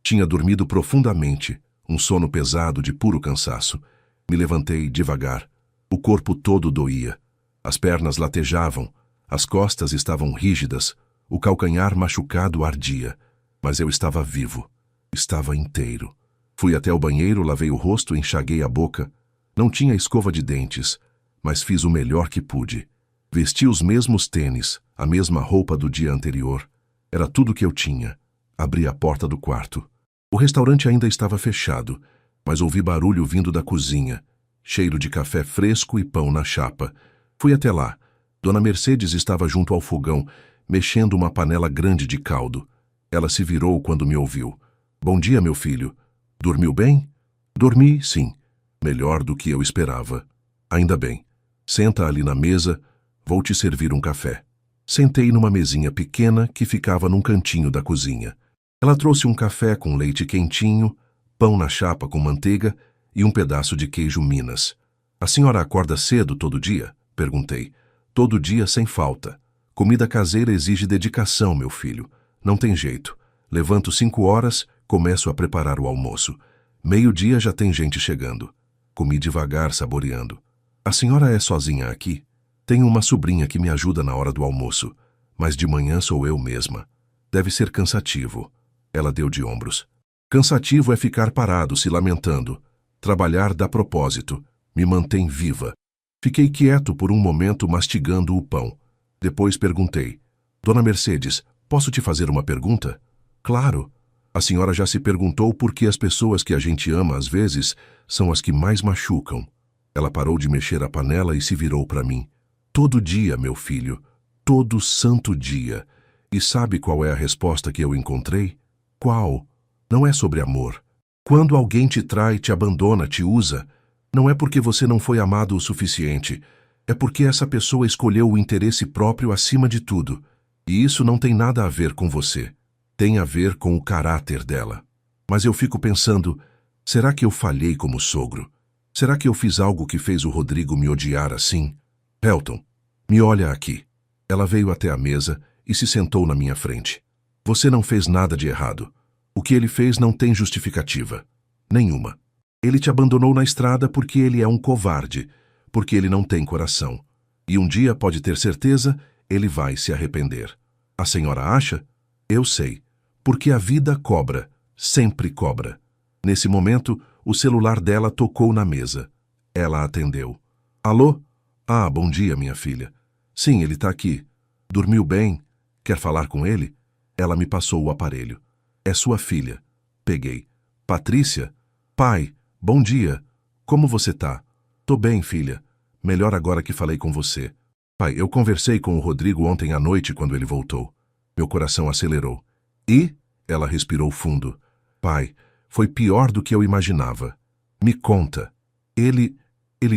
Tinha dormido profundamente, um sono pesado de puro cansaço. Me levantei devagar. O corpo todo doía. As pernas latejavam, as costas estavam rígidas, o calcanhar machucado ardia. Mas eu estava vivo. Estava inteiro. Fui até o banheiro, lavei o rosto, enxaguei a boca. Não tinha escova de dentes, mas fiz o melhor que pude. Vesti os mesmos tênis, a mesma roupa do dia anterior. Era tudo que eu tinha. Abri a porta do quarto. O restaurante ainda estava fechado, mas ouvi barulho vindo da cozinha. Cheiro de café fresco e pão na chapa. Fui até lá. Dona Mercedes estava junto ao fogão, mexendo uma panela grande de caldo. Ela se virou quando me ouviu. Bom dia, meu filho. Dormiu bem? Dormi, sim. Melhor do que eu esperava. Ainda bem. Senta ali na mesa, vou te servir um café. Sentei numa mesinha pequena que ficava num cantinho da cozinha. Ela trouxe um café com leite quentinho, pão na chapa com manteiga e um pedaço de queijo Minas. A senhora acorda cedo todo dia? Perguntei. Todo dia sem falta. Comida caseira exige dedicação, meu filho. Não tem jeito. Levanto 5 horas, começo a preparar o almoço. 12:00 já tem gente chegando. Comi devagar, saboreando. A senhora é sozinha aqui? Tenho uma sobrinha que me ajuda na hora do almoço, mas de manhã sou eu mesma. Deve ser cansativo. Ela deu de ombros. Cansativo é ficar parado, se lamentando. Trabalhar dá propósito. Me mantém viva. Fiquei quieto por um momento mastigando o pão. Depois perguntei. Dona Mercedes, posso te fazer uma pergunta? Claro. A senhora já se perguntou por que as pessoas que a gente ama às vezes são as que mais machucam. Ela parou de mexer a panela e se virou para mim. Todo dia, meu filho. Todo santo dia. E sabe qual é a resposta que eu encontrei? Qual? Não é sobre amor. Quando alguém te trai, te abandona, te usa, não é porque você não foi amado o suficiente. É porque essa pessoa escolheu o interesse próprio acima de tudo. E isso não tem nada a ver com você. Tem a ver com o caráter dela. Mas eu fico pensando, será que eu falhei como sogro? Será que eu fiz algo que fez o Rodrigo me odiar assim? Helton, me olha aqui. Ela veio até a mesa e se sentou na minha frente. Você não fez nada de errado. O que ele fez não tem justificativa. Nenhuma. Ele te abandonou na estrada porque ele é um covarde, porque ele não tem coração. E um dia, pode ter certeza, ele vai se arrepender. A senhora acha? Eu sei. Porque a vida cobra, sempre cobra. Nesse momento, o celular dela tocou na mesa. Ela atendeu. Alô? Ah, bom dia, minha filha. Sim, ele está aqui. Dormiu bem? Quer falar com ele? Ela me passou o aparelho. É sua filha. Peguei. Patrícia? Pai, bom dia. Como você tá? Tô bem, filha. Melhor agora que falei com você. Pai, eu conversei com o Rodrigo ontem à noite quando ele voltou. Meu coração acelerou. E? Ela respirou fundo. Pai, foi pior do que eu imaginava. Me conta. Ele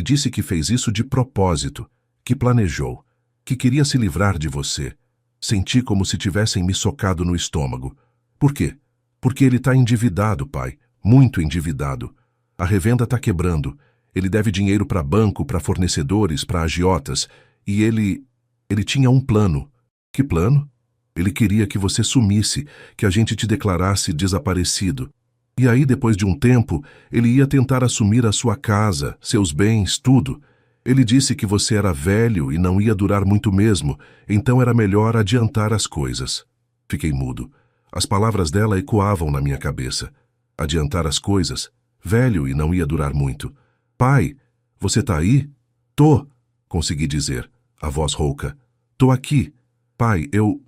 disse que fez isso de propósito, que planejou, que queria se livrar de você. Senti como se tivessem me socado no estômago. Por quê? Porque ele está endividado, pai. Muito endividado. A revenda está quebrando. Ele deve dinheiro para banco, para fornecedores, para agiotas. E ele tinha um plano. Que plano? Ele queria que você sumisse, que a gente te declarasse desaparecido. E aí, depois de um tempo, ele ia tentar assumir a sua casa, seus bens, tudo. Ele disse que você era velho e não ia durar muito mesmo, então era melhor adiantar as coisas. Fiquei mudo. As palavras dela ecoavam na minha cabeça. Adiantar as coisas? Velho e não ia durar muito. Pai, você tá aí? Tô, consegui dizer, a voz rouca. Tô aqui. Pai, eu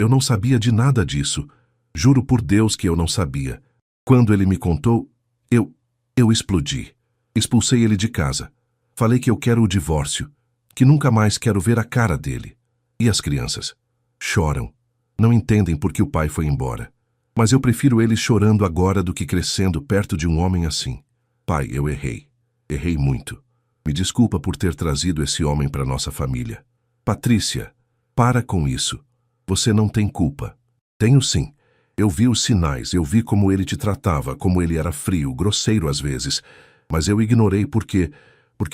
não sabia de nada disso. Juro por Deus que eu não sabia. Quando ele me contou, eu explodi. Expulsei ele de casa. Falei que eu quero o divórcio, que nunca mais quero ver a cara dele. E as crianças? Choram. Não entendem por que o pai foi embora. Mas eu prefiro eles chorando agora do que crescendo perto de um homem assim. Pai, eu errei. Errei muito. Me desculpa por ter trazido esse homem para nossa família. Patrícia, para com isso. Você não tem culpa. Tenho sim. Eu vi os sinais, eu vi como ele te tratava, como ele era frio, grosseiro às vezes. Mas eu ignorei porque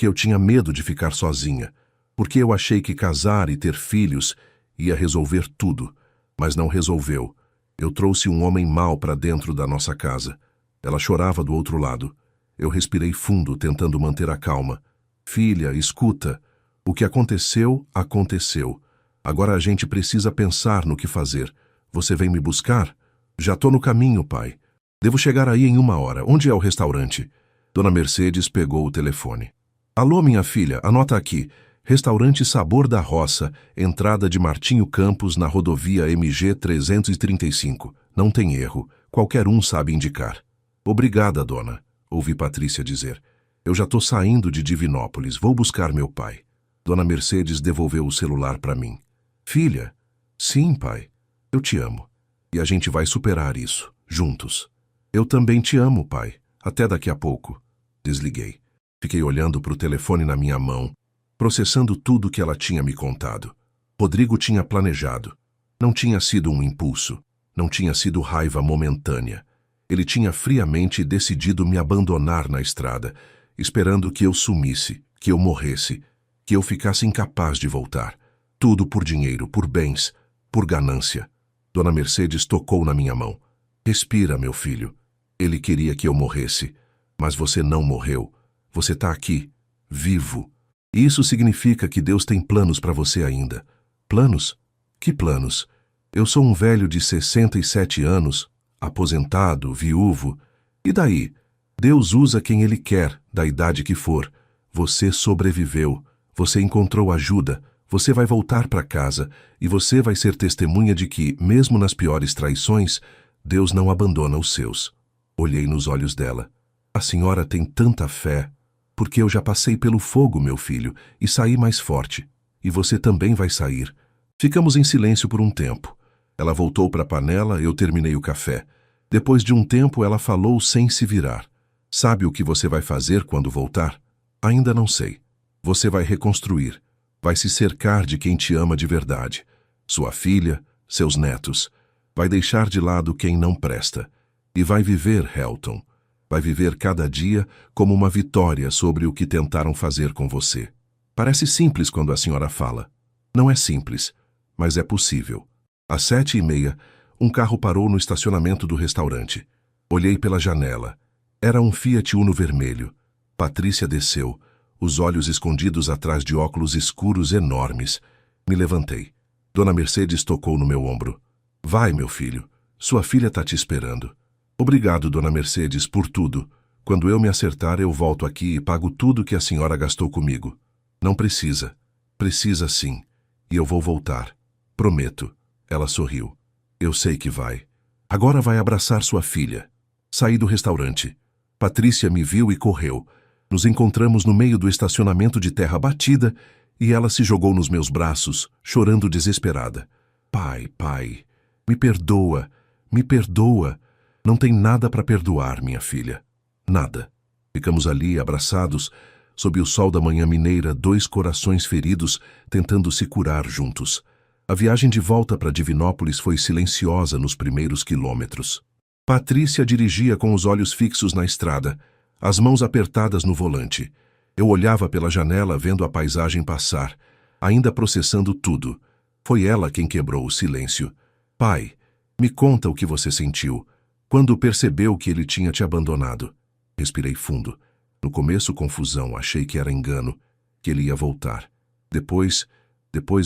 eu tinha medo de ficar sozinha. Porque eu achei que casar e ter filhos ia resolver tudo. Mas não resolveu. Eu trouxe um homem mau para dentro da nossa casa. Ela chorava do outro lado. Eu respirei fundo, tentando manter a calma. Filha, escuta. O que aconteceu, aconteceu. Agora a gente precisa pensar no que fazer. Você vem me buscar? Já tô no caminho, pai. Devo chegar aí em 1 hora. Onde é o restaurante? Dona Mercedes pegou o telefone. Alô, minha filha, anota aqui. Restaurante Sabor da Roça, entrada de Martinho Campos na rodovia MG 335. Não tem erro. Qualquer um sabe indicar. Obrigada, dona, ouvi Patrícia dizer. Eu já tô saindo de Divinópolis. Vou buscar meu pai. Dona Mercedes devolveu o celular para mim. Filha? Sim, pai. Eu te amo. E a gente vai superar isso, juntos. Eu também te amo, pai. Até daqui a pouco. Desliguei. Fiquei olhando para o telefone na minha mão, processando tudo que ela tinha me contado. Rodrigo tinha planejado. Não tinha sido um impulso. Não tinha sido raiva momentânea. Ele tinha friamente decidido me abandonar na estrada, esperando que eu sumisse, que eu morresse, que eu ficasse incapaz de voltar. Tudo por dinheiro, por bens, por ganância. Dona Mercedes tocou na minha mão. Respira, meu filho. Ele queria que eu morresse. Mas você não morreu. Você está aqui, vivo. E isso significa que Deus tem planos para você ainda. Planos? Que planos? Eu sou um velho de 67 anos, aposentado, viúvo. E daí? Deus usa quem Ele quer, da idade que for. Você sobreviveu. Você encontrou ajuda. Você vai voltar para casa e você vai ser testemunha de que, mesmo nas piores traições, Deus não abandona os seus. Olhei nos olhos dela. A senhora tem tanta fé. Porque eu já passei pelo fogo, meu filho, e saí mais forte. E você também vai sair. Ficamos em silêncio por um tempo. Ela voltou para a panela, eu terminei o café. Depois de um tempo, ela falou sem se virar. Sabe o que você vai fazer quando voltar? Ainda não sei. Você vai reconstruir. Vai se cercar de quem te ama de verdade. Sua filha, seus netos. Vai deixar de lado quem não presta. E vai viver, Helton. Vai viver cada dia como uma vitória sobre o que tentaram fazer com você. Parece simples quando a senhora fala. Não é simples, mas é possível. Às 7h30, um carro parou no estacionamento do restaurante. Olhei pela janela. Era um Fiat Uno vermelho. Patrícia desceu, os olhos escondidos atrás de óculos escuros enormes. Me levantei. Dona Mercedes tocou no meu ombro. Vai, meu filho. Sua filha está te esperando. Obrigado, Dona Mercedes, por tudo. Quando eu me acertar, eu volto aqui e pago tudo que a senhora gastou comigo. Não precisa. Precisa sim. E eu vou voltar. Prometo. Ela sorriu. Eu sei que vai. Agora vai abraçar sua filha. Saí do restaurante. Patrícia me viu e correu. Nos encontramos no meio do estacionamento de terra batida e ela se jogou nos meus braços, chorando desesperada. Pai, pai, me perdoa, me perdoa. Não tem nada para perdoar, minha filha. Nada. Ficamos ali, abraçados, sob o sol da manhã mineira, dois corações feridos, tentando se curar juntos. A viagem de volta para Divinópolis foi silenciosa nos primeiros quilômetros. Patrícia dirigia com os olhos fixos na estrada, as mãos apertadas no volante. Eu olhava pela janela vendo a paisagem passar, ainda processando tudo. Foi ela quem quebrou o silêncio. Pai, me conta o que você sentiu, quando percebeu que ele tinha te abandonado. Respirei fundo. No começo, confusão, achei que era engano, que ele ia voltar. Depois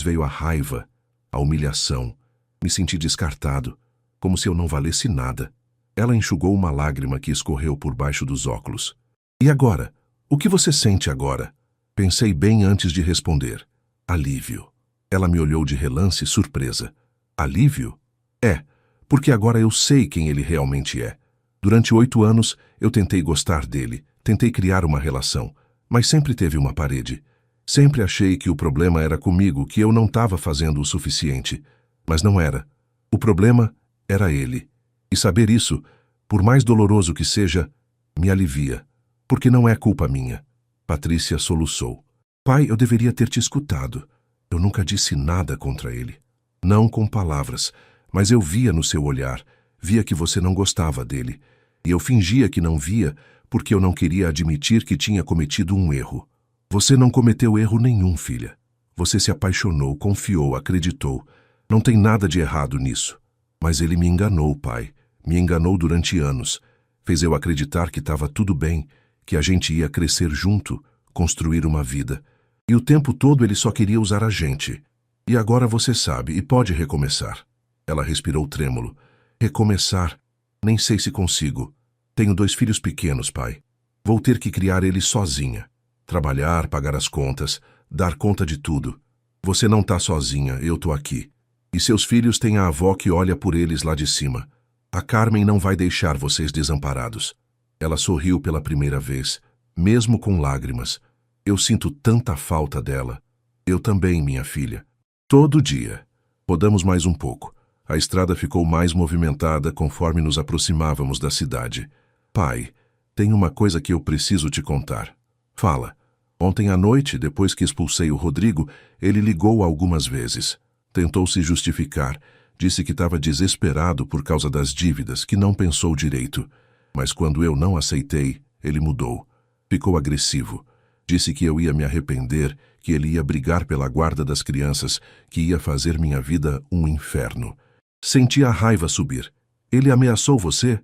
veio a raiva, a humilhação. Me senti descartado, como se eu não valesse nada. Ela enxugou uma lágrima que escorreu por baixo dos óculos. E agora? O que você sente agora? Pensei bem antes de responder. Alívio. Ela me olhou de relance, surpresa. Alívio? É, porque agora eu sei quem ele realmente é. Durante 8 anos, eu tentei gostar dele, tentei criar uma relação, mas sempre teve uma parede. Sempre achei que o problema era comigo, que eu não estava fazendo o suficiente. Mas não era. O problema era ele. E saber isso, por mais doloroso que seja, me alivia. Porque não é culpa minha. Patrícia soluçou. Pai, eu deveria ter te escutado. Eu nunca disse nada contra ele. Não com palavras, mas eu via no seu olhar, via que você não gostava dele. E eu fingia que não via, porque eu não queria admitir que tinha cometido um erro. Você não cometeu erro nenhum, filha. Você se apaixonou, confiou, acreditou. Não tem nada de errado nisso. Mas ele me enganou, pai. Me enganou durante anos. Fez eu acreditar que estava tudo bem, que a gente ia crescer junto, construir uma vida. E o tempo todo ele só queria usar a gente. E agora você sabe, e pode recomeçar. Ela respirou trêmulo. Recomeçar? Nem sei se consigo. Tenho 2 filhos pequenos, pai. Vou ter que criar eles sozinha. Trabalhar, pagar as contas, dar conta de tudo. Você não tá sozinha, eu tô aqui. E seus filhos têm a avó que olha por eles lá de cima. A Carmen não vai deixar vocês desamparados. Ela sorriu pela primeira vez, mesmo com lágrimas. Eu sinto tanta falta dela. Eu também, minha filha. Todo dia. Rodamos mais um pouco. A estrada ficou mais movimentada conforme nos aproximávamos da cidade. Pai, tem uma coisa que eu preciso te contar. Fala. Ontem à noite, depois que expulsei o Rodrigo, ele ligou algumas vezes. Tentou se justificar. Disse que estava desesperado por causa das dívidas, que não pensou direito. Mas quando eu não aceitei, ele mudou. Ficou agressivo. Disse que eu ia me arrepender, que ele ia brigar pela guarda das crianças, que ia fazer minha vida um inferno. Senti a raiva subir. Ele ameaçou você?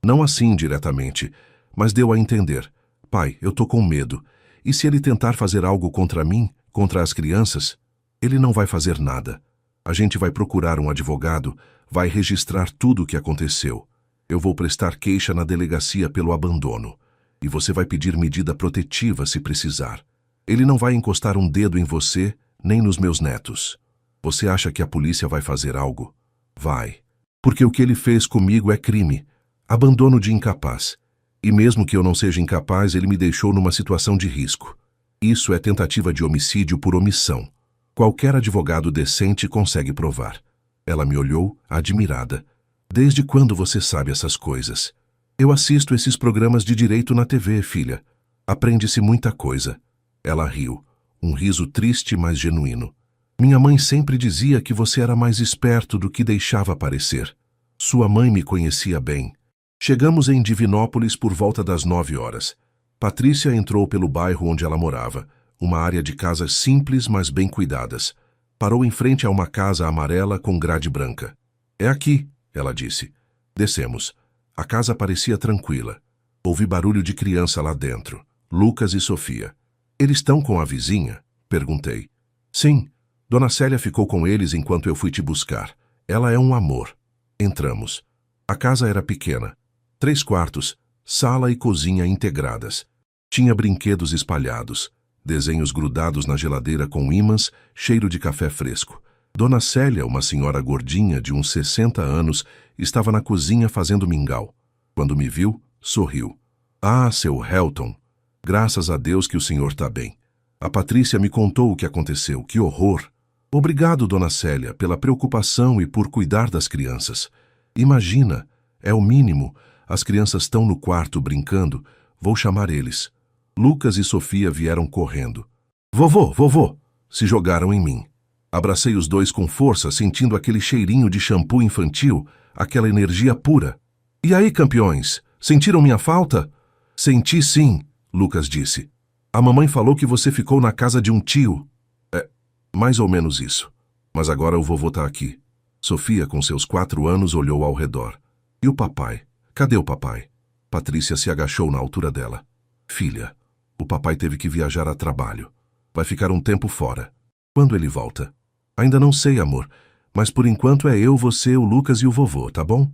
Não assim diretamente, mas deu a entender. Pai, eu tô com medo. E se ele tentar fazer algo contra mim, contra as crianças? Ele não vai fazer nada. A gente vai procurar um advogado, vai registrar tudo o que aconteceu. Eu vou prestar queixa na delegacia pelo abandono. E você vai pedir medida protetiva se precisar. Ele não vai encostar um dedo em você, nem nos meus netos. Você acha que a polícia vai fazer algo? Vai. Porque o que ele fez comigo é crime. Abandono de incapaz. E mesmo que eu não seja incapaz, ele me deixou numa situação de risco. Isso é tentativa de homicídio por omissão. Qualquer advogado decente consegue provar. Ela me olhou, admirada. Desde quando você sabe essas coisas? Eu assisto esses programas de direito na TV, filha. Aprende-se muita coisa. Ela riu. Um riso triste, mas genuíno. Minha mãe sempre dizia que você era mais esperto do que deixava parecer. Sua mãe me conhecia bem. Chegamos em Divinópolis por volta das 9 horas. Patrícia entrou pelo bairro onde ela morava, uma área de casas simples, mas bem cuidadas. Parou em frente a uma casa amarela com grade branca. É aqui, ela disse. Descemos. A casa parecia tranquila. Ouvi barulho de criança lá dentro. Lucas e Sofia. Eles estão com a vizinha? Perguntei. Sim. Dona Célia ficou com eles enquanto eu fui te buscar. Ela é um amor. Entramos. A casa era pequena. 3 quartos, sala e cozinha integradas. Tinha brinquedos espalhados, desenhos grudados na geladeira com ímãs, cheiro de café fresco. Dona Célia, uma senhora gordinha de uns 60 anos, estava na cozinha fazendo mingau. Quando me viu, sorriu. Ah, seu Helton, graças a Deus que o senhor está bem. A Patrícia me contou o que aconteceu, que horror. Obrigado, Dona Célia, pela preocupação e por cuidar das crianças. Imagina, é o mínimo. As crianças estão no quarto brincando, vou chamar eles. Lucas e Sofia vieram correndo. Vovô, vovô! Se jogaram em mim. Abracei os dois com força, sentindo aquele cheirinho de shampoo infantil, aquela energia pura. E aí, campeões, sentiram minha falta? Senti sim, Lucas disse. A mamãe falou que você ficou na casa de um tio. É, mais ou menos isso. Mas agora o vovô tá aqui. Sofia, com seus 4 anos, olhou ao redor. E o papai? Cadê o papai? Patrícia se agachou na altura dela. Filha, o papai teve que viajar a trabalho. Vai ficar um tempo fora. Quando ele volta? Ainda não sei, amor, mas por enquanto é eu, você, o Lucas e o vovô, tá bom?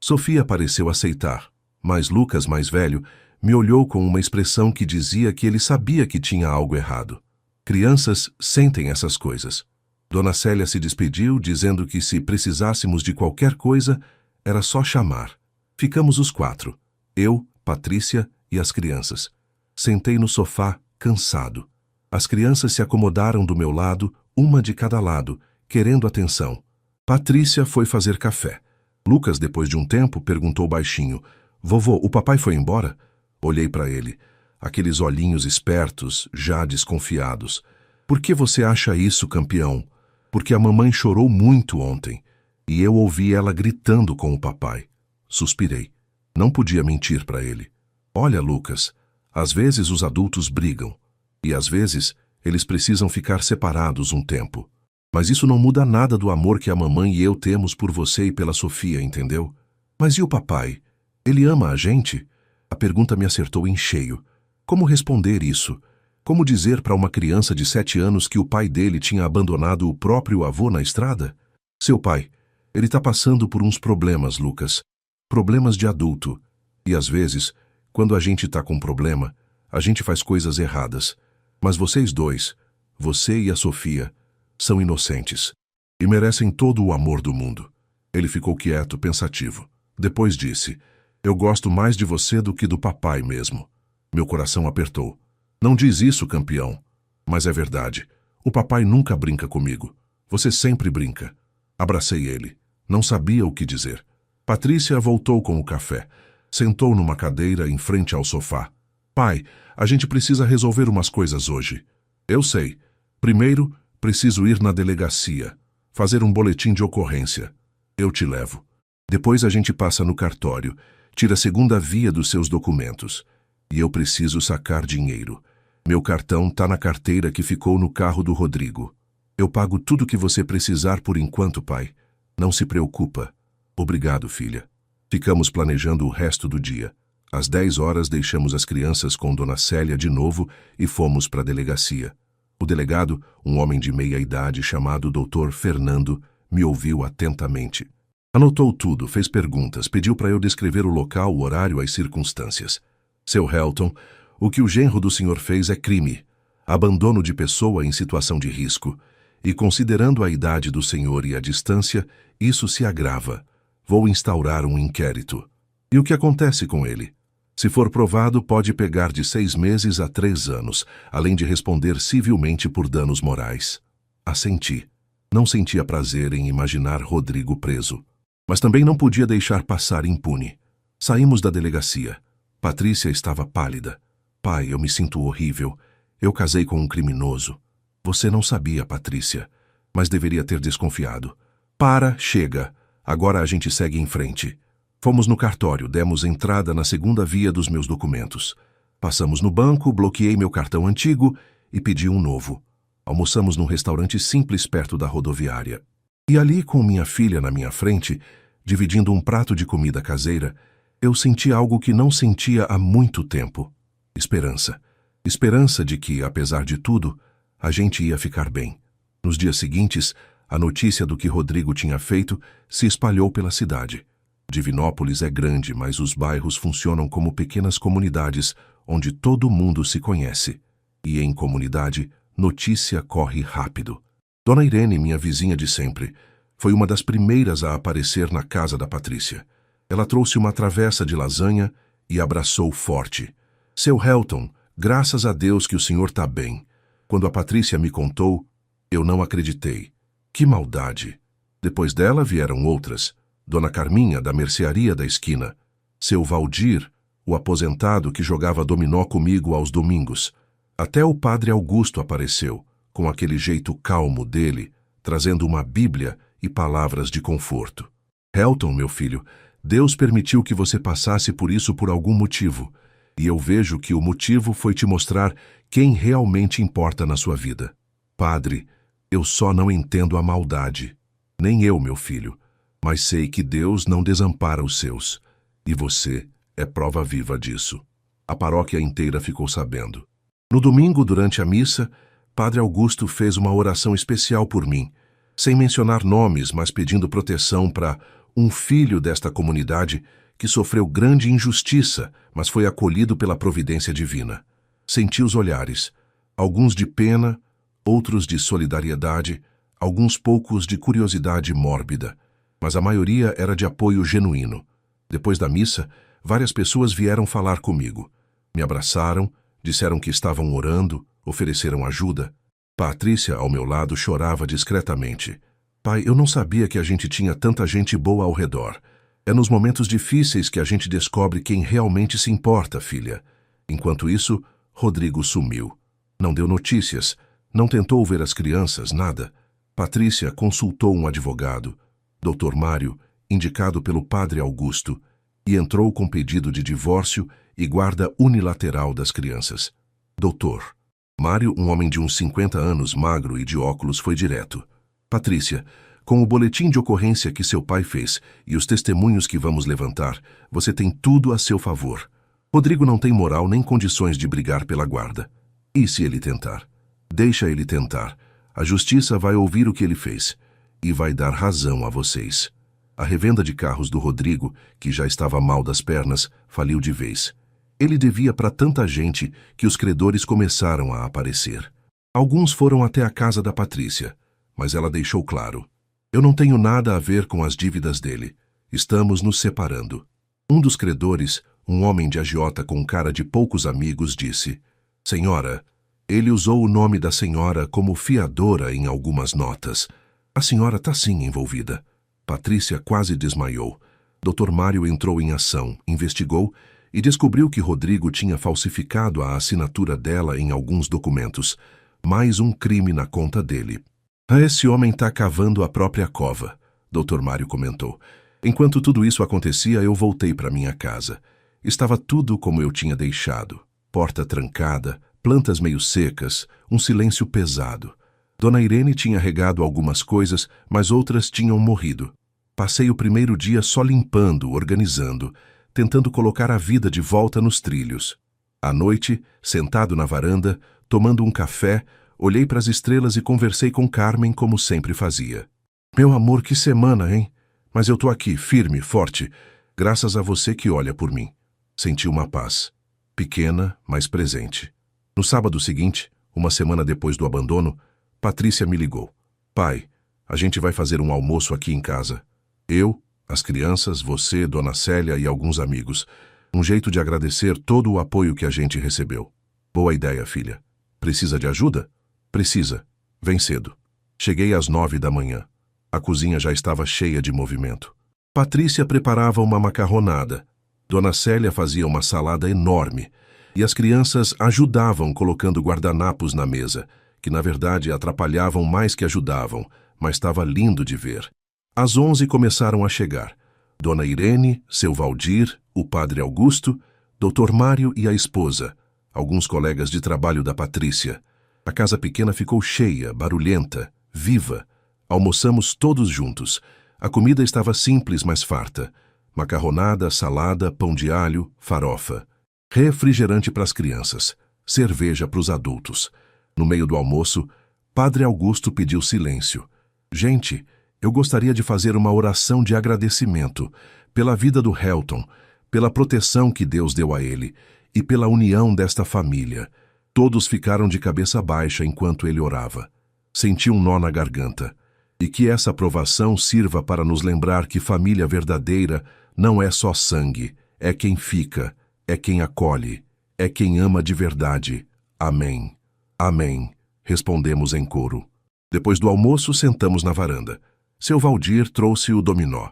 Sofia pareceu aceitar, mas Lucas, mais velho, me olhou com uma expressão que dizia que ele sabia que tinha algo errado. Crianças sentem essas coisas. Dona Célia se despediu, dizendo que se precisássemos de qualquer coisa, era só chamar. Ficamos os 4, eu, Patrícia e as crianças. Sentei no sofá, cansado. As crianças se acomodaram do meu lado, uma de cada lado, querendo atenção. Patrícia foi fazer café. Lucas, depois de um tempo, perguntou baixinho, Vovô, o papai foi embora? Olhei para ele, aqueles olhinhos espertos, já desconfiados. Por que você acha isso, campeão? Porque a mamãe chorou muito ontem, e eu ouvi ela gritando com o papai. Suspirei. Não podia mentir para ele. Olha, Lucas, às vezes os adultos brigam, e às vezes eles precisam ficar separados um tempo. Mas isso não muda nada do amor que a mamãe e eu temos por você e pela Sofia, entendeu? Mas e o papai? Ele ama a gente? A pergunta me acertou em cheio. Como responder isso? Como dizer para uma criança de 7 anos que o pai dele tinha abandonado o próprio avô na estrada? Seu pai, ele está passando por uns problemas, Lucas. Problemas de adulto. E às vezes, quando a gente está com problema, a gente faz coisas erradas. Mas vocês dois, você e a Sofia, são inocentes e merecem todo o amor do mundo. Ele ficou quieto, pensativo. Depois disse, eu gosto mais de você do que do papai mesmo. Meu coração apertou. Não diz isso, campeão. Mas é verdade. O papai nunca brinca comigo. Você sempre brinca. Abracei ele. Não sabia o que dizer. Patrícia voltou com o café. Sentou numa cadeira em frente ao sofá. Pai, a gente precisa resolver umas coisas hoje. Eu sei. Primeiro, preciso ir na delegacia. Fazer um boletim de ocorrência. Eu te levo. Depois a gente passa no cartório. Tira a segunda via dos seus documentos. E eu preciso sacar dinheiro. Meu cartão tá na carteira que ficou no carro do Rodrigo. Eu pago tudo que você precisar por enquanto, pai. Não se preocupa. Obrigado, filha. Ficamos planejando o resto do dia. Às 10 horas deixamos as crianças com Dona Célia de novo e fomos para a delegacia. O delegado, um homem de meia idade chamado Dr. Fernando, me ouviu atentamente. Anotou tudo, fez perguntas, pediu para eu descrever o local, o horário, as circunstâncias. Seu Helton, o que o genro do senhor fez é crime. Abandono de pessoa em situação de risco. E considerando a idade do senhor e a distância, isso se agrava. Vou instaurar um inquérito. E o que acontece com ele? Se for provado, pode pegar de 6 meses a 3 anos, além de responder civilmente por danos morais. Assenti. Não sentia prazer em imaginar Rodrigo preso. Mas também não podia deixar passar impune. Saímos da delegacia. Patrícia estava pálida. Pai, eu me sinto horrível. Eu casei com um criminoso. Você não sabia, Patrícia, mas deveria ter desconfiado. Para, chega. Agora a gente segue em frente. Fomos no cartório, demos entrada na segunda via dos meus documentos. Passamos no banco, bloqueei meu cartão antigo e pedi um novo. Almoçamos num restaurante simples perto da rodoviária. E ali, com minha filha na minha frente, dividindo um prato de comida caseira, eu senti algo que não sentia há muito tempo. Esperança. Esperança de que, apesar de tudo, a gente ia ficar bem. Nos dias seguintes, a notícia do que Rodrigo tinha feito se espalhou pela cidade. Divinópolis é grande, mas os bairros funcionam como pequenas comunidades onde todo mundo se conhece. E em comunidade, notícia corre rápido. Dona Irene, minha vizinha de sempre, foi uma das primeiras a aparecer na casa da Patrícia. Ela trouxe uma travessa de lasanha e abraçou forte. Seu Helton, graças a Deus que o senhor está bem. Quando a Patrícia me contou, eu não acreditei. Que maldade! Depois dela vieram outras. Dona Carminha, da mercearia da esquina. Seu Valdir, o aposentado que jogava dominó comigo aos domingos. Até o padre Augusto apareceu, com aquele jeito calmo dele, trazendo uma Bíblia e palavras de conforto. Helton, meu filho, Deus permitiu que você passasse por isso por algum motivo, e eu vejo que o motivo foi te mostrar quem realmente importa na sua vida. Padre, eu só não entendo a maldade. Nem eu, meu filho, mas sei que Deus não desampara os seus, e você é prova viva disso. A paróquia inteira ficou sabendo. No domingo, durante a missa, Padre Augusto fez uma oração especial por mim, sem mencionar nomes, mas pedindo proteção para um filho desta comunidade que sofreu grande injustiça, mas foi acolhido pela providência divina. Senti os olhares, alguns de pena, outros de solidariedade, alguns poucos de curiosidade mórbida, mas a maioria era de apoio genuíno. Depois da missa, várias pessoas vieram falar comigo. Me abraçaram, disseram que estavam orando, ofereceram ajuda. Patrícia, ao meu lado, chorava discretamente. Pai, eu não sabia que a gente tinha tanta gente boa ao redor. É nos momentos difíceis que a gente descobre quem realmente se importa, filha. Enquanto isso, Rodrigo sumiu. Não deu notícias, não tentou ver as crianças, nada. Patrícia consultou um advogado, Dr. Mário, indicado pelo Padre Augusto, e entrou com pedido de divórcio e guarda unilateral das crianças. Doutor. Mário, um homem de uns 50 anos, magro e de óculos, foi direto. Patrícia, com o boletim de ocorrência que seu pai fez e os testemunhos que vamos levantar, você tem tudo a seu favor. Rodrigo não tem moral nem condições de brigar pela guarda. E se ele tentar? Deixa ele tentar. A justiça vai ouvir o que ele fez e vai dar razão a vocês. A revenda de carros do Rodrigo, que já estava mal das pernas, faliu de vez. Ele devia para tanta gente que os credores começaram a aparecer. Alguns foram até a casa da Patrícia, mas ela deixou claro: eu não tenho nada a ver com as dívidas dele. Estamos nos separando. Um dos credores, um homem de agiota com cara de poucos amigos, disse: Senhora, ele usou o nome da senhora como fiadora em algumas notas. A senhora está sim envolvida. Patrícia quase desmaiou. Dr. Mário entrou em ação, investigou e descobriu que Rodrigo tinha falsificado a assinatura dela em alguns documentos. Mais um crime na conta dele. Esse homem está cavando a própria cova, Dr. Mário comentou. Enquanto tudo isso acontecia, eu voltei para minha casa. Estava tudo como eu tinha deixado. Porta trancada, plantas meio secas, um silêncio pesado. Dona Irene tinha regado algumas coisas, mas outras tinham morrido. Passei o primeiro dia só limpando, organizando, tentando colocar a vida de volta nos trilhos. À noite, sentado na varanda, tomando um café, olhei para as estrelas e conversei com Carmen como sempre fazia. Meu amor, que semana, hein? Mas eu tô aqui, firme, forte, graças a você que olha por mim. Senti uma paz. Pequena, mas presente. No sábado seguinte, uma semana depois do abandono, Patrícia me ligou. Pai, a gente vai fazer um almoço aqui em casa. Eu, as crianças, você, Dona Célia e alguns amigos. Um jeito de agradecer todo o apoio que a gente recebeu. Boa ideia, filha. Precisa de ajuda? Precisa. Vem cedo. Cheguei às 9 da manhã. A cozinha já estava cheia de movimento. Patrícia preparava uma macarronada. Dona Célia fazia uma salada enorme. E as crianças ajudavam colocando guardanapos na mesa, que na verdade atrapalhavam mais que ajudavam, mas estava lindo de ver. Às 11 começaram a chegar. Dona Irene, seu Valdir, o Padre Augusto, Dr. Mário e a esposa, alguns colegas de trabalho da Patrícia. A casa pequena ficou cheia, barulhenta, viva. Almoçamos todos juntos. A comida estava simples, mas farta. macarronada, salada, pão de alho, farofa. Refrigerante para as crianças, cerveja para os adultos. No meio do almoço, Padre Augusto pediu silêncio. Gente, eu gostaria de fazer uma oração de agradecimento pela vida do Helton, pela proteção que Deus deu a ele e pela união desta família. Todos ficaram de cabeça baixa enquanto ele orava. Senti um nó na garganta. E que essa aprovação sirva para nos lembrar que família verdadeira não é só sangue, é quem fica, é quem acolhe, é quem ama de verdade. Amém. Amém, respondemos em coro. Depois do almoço, sentamos na varanda. Seu Valdir trouxe o dominó.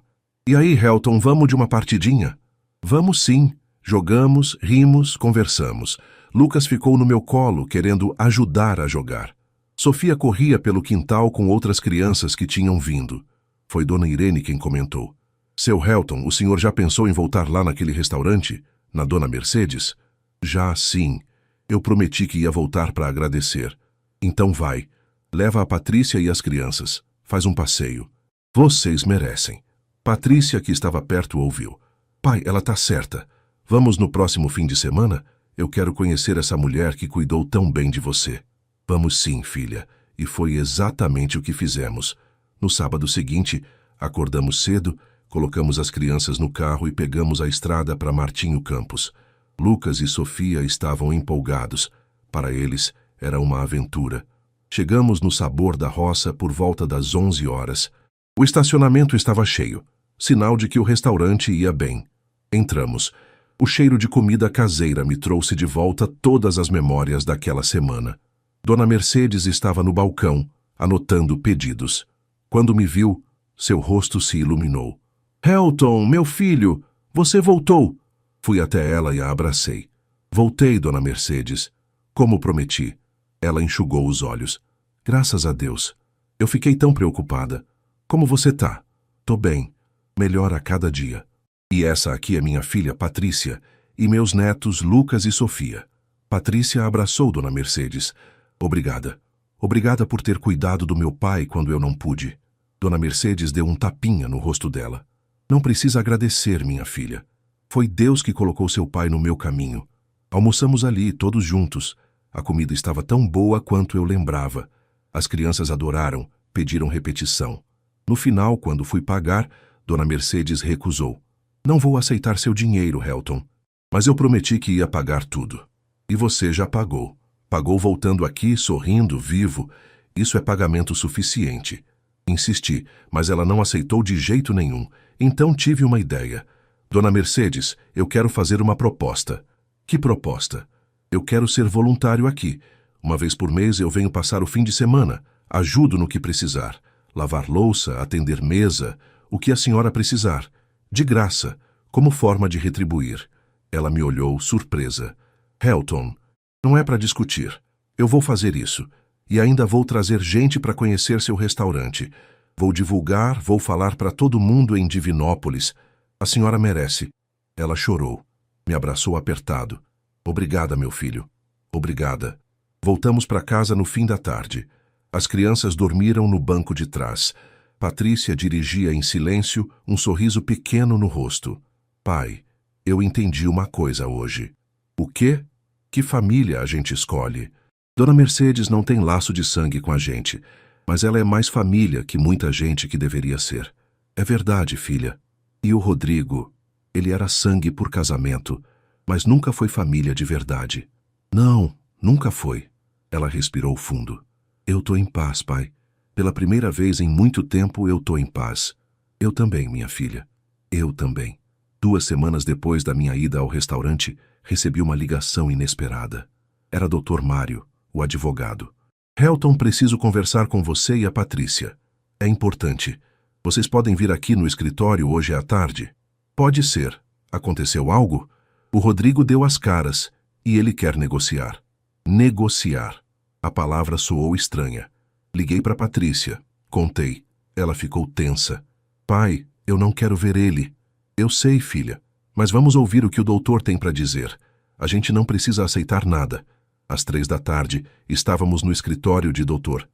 E aí, Helton, vamos de uma partidinha? Vamos sim. Jogamos, rimos, conversamos. Lucas ficou no meu colo, querendo ajudar a jogar. Sofia corria pelo quintal com outras crianças que tinham vindo. Foi Dona Irene quem comentou. Seu Helton, o senhor já pensou em voltar lá naquele restaurante? Na Dona Mercedes? Já sim. Eu prometi que ia voltar para agradecer. Então vai. Leva a Patrícia e as crianças. Faz um passeio. Vocês merecem. Patrícia, que estava perto, ouviu. Pai, ela tá certa. Vamos no próximo fim de semana? Eu quero conhecer essa mulher que cuidou tão bem de você. Vamos sim, filha. E foi exatamente o que fizemos. No sábado seguinte, acordamos cedo, colocamos as crianças no carro e pegamos a estrada para Martinho Campos. Lucas e Sofia estavam empolgados. Para eles, era uma aventura. Chegamos no Sabor da Roça por volta das 11 horas. O estacionamento estava cheio, sinal de que o restaurante ia bem. Entramos. O cheiro de comida caseira me trouxe de volta todas as memórias daquela semana. Dona Mercedes estava no balcão, anotando pedidos. Quando me viu, seu rosto se iluminou. Helton, meu filho, você voltou! Fui até ela e a abracei. Voltei, Dona Mercedes. Como prometi. Ela enxugou os olhos. Graças a Deus. Eu fiquei tão preocupada. Como você tá? Tô bem. Melhor a cada dia. E essa aqui é minha filha, Patrícia, e meus netos, Lucas e Sofia. Patrícia abraçou Dona Mercedes. Obrigada. Obrigada por ter cuidado do meu pai quando eu não pude. Dona Mercedes deu um tapinha no rosto dela. Não precisa agradecer, minha filha. Foi Deus que colocou seu pai no meu caminho. Almoçamos ali, todos juntos. A comida estava tão boa quanto eu lembrava. As crianças adoraram, pediram repetição. No final, quando fui pagar, Dona Mercedes recusou. Não vou aceitar seu dinheiro, Helton. Mas eu prometi que ia pagar tudo. E você já pagou. Pagou voltando aqui, sorrindo, vivo. Isso é pagamento suficiente. Insisti, mas ela não aceitou de jeito nenhum. Então tive uma ideia. Dona Mercedes, eu quero fazer uma proposta. Que proposta? Eu quero ser voluntário aqui. Uma vez por mês eu venho passar o fim de semana. Ajudo no que precisar. Lavar louça, atender mesa, o que a senhora precisar. De graça, como forma de retribuir. Ela me olhou, surpresa. Helton, não é para discutir. Eu vou fazer isso. E ainda vou trazer gente para conhecer seu restaurante. Vou divulgar, vou falar para todo mundo em Divinópolis. A senhora merece. Ela chorou. Me abraçou apertado. Obrigada, meu filho. Obrigada. Voltamos para casa no fim da tarde. As crianças dormiram no banco de trás. Patrícia dirigia em silêncio, um sorriso pequeno no rosto. Pai, eu entendi uma coisa hoje. O quê? Que família a gente escolhe? Dona Mercedes não tem laço de sangue com a gente, mas ela é mais família que muita gente que deveria ser. É verdade, filha. E o Rodrigo, ele era sangue por casamento, mas nunca foi família de verdade. Não, nunca foi. Ela respirou fundo. Eu tô em paz, pai. Pela primeira vez em muito tempo eu tô em paz. Eu também, minha filha. Eu também. 2 semanas depois da minha ida ao restaurante, recebi uma ligação inesperada. Era Dr. Mário, o advogado. Helton, preciso conversar com você e a Patrícia. É importante. Vocês podem vir aqui no escritório hoje à tarde? Pode ser. Aconteceu algo? O Rodrigo deu as caras e ele quer negociar. Negociar. A palavra soou estranha. Liguei para Patrícia. Contei. Ela ficou tensa. Pai, eu não quero ver ele. Eu sei, filha. Mas vamos ouvir o que o doutor tem para dizer. A gente não precisa aceitar nada. Às 3 da tarde, estávamos no escritório de Dr.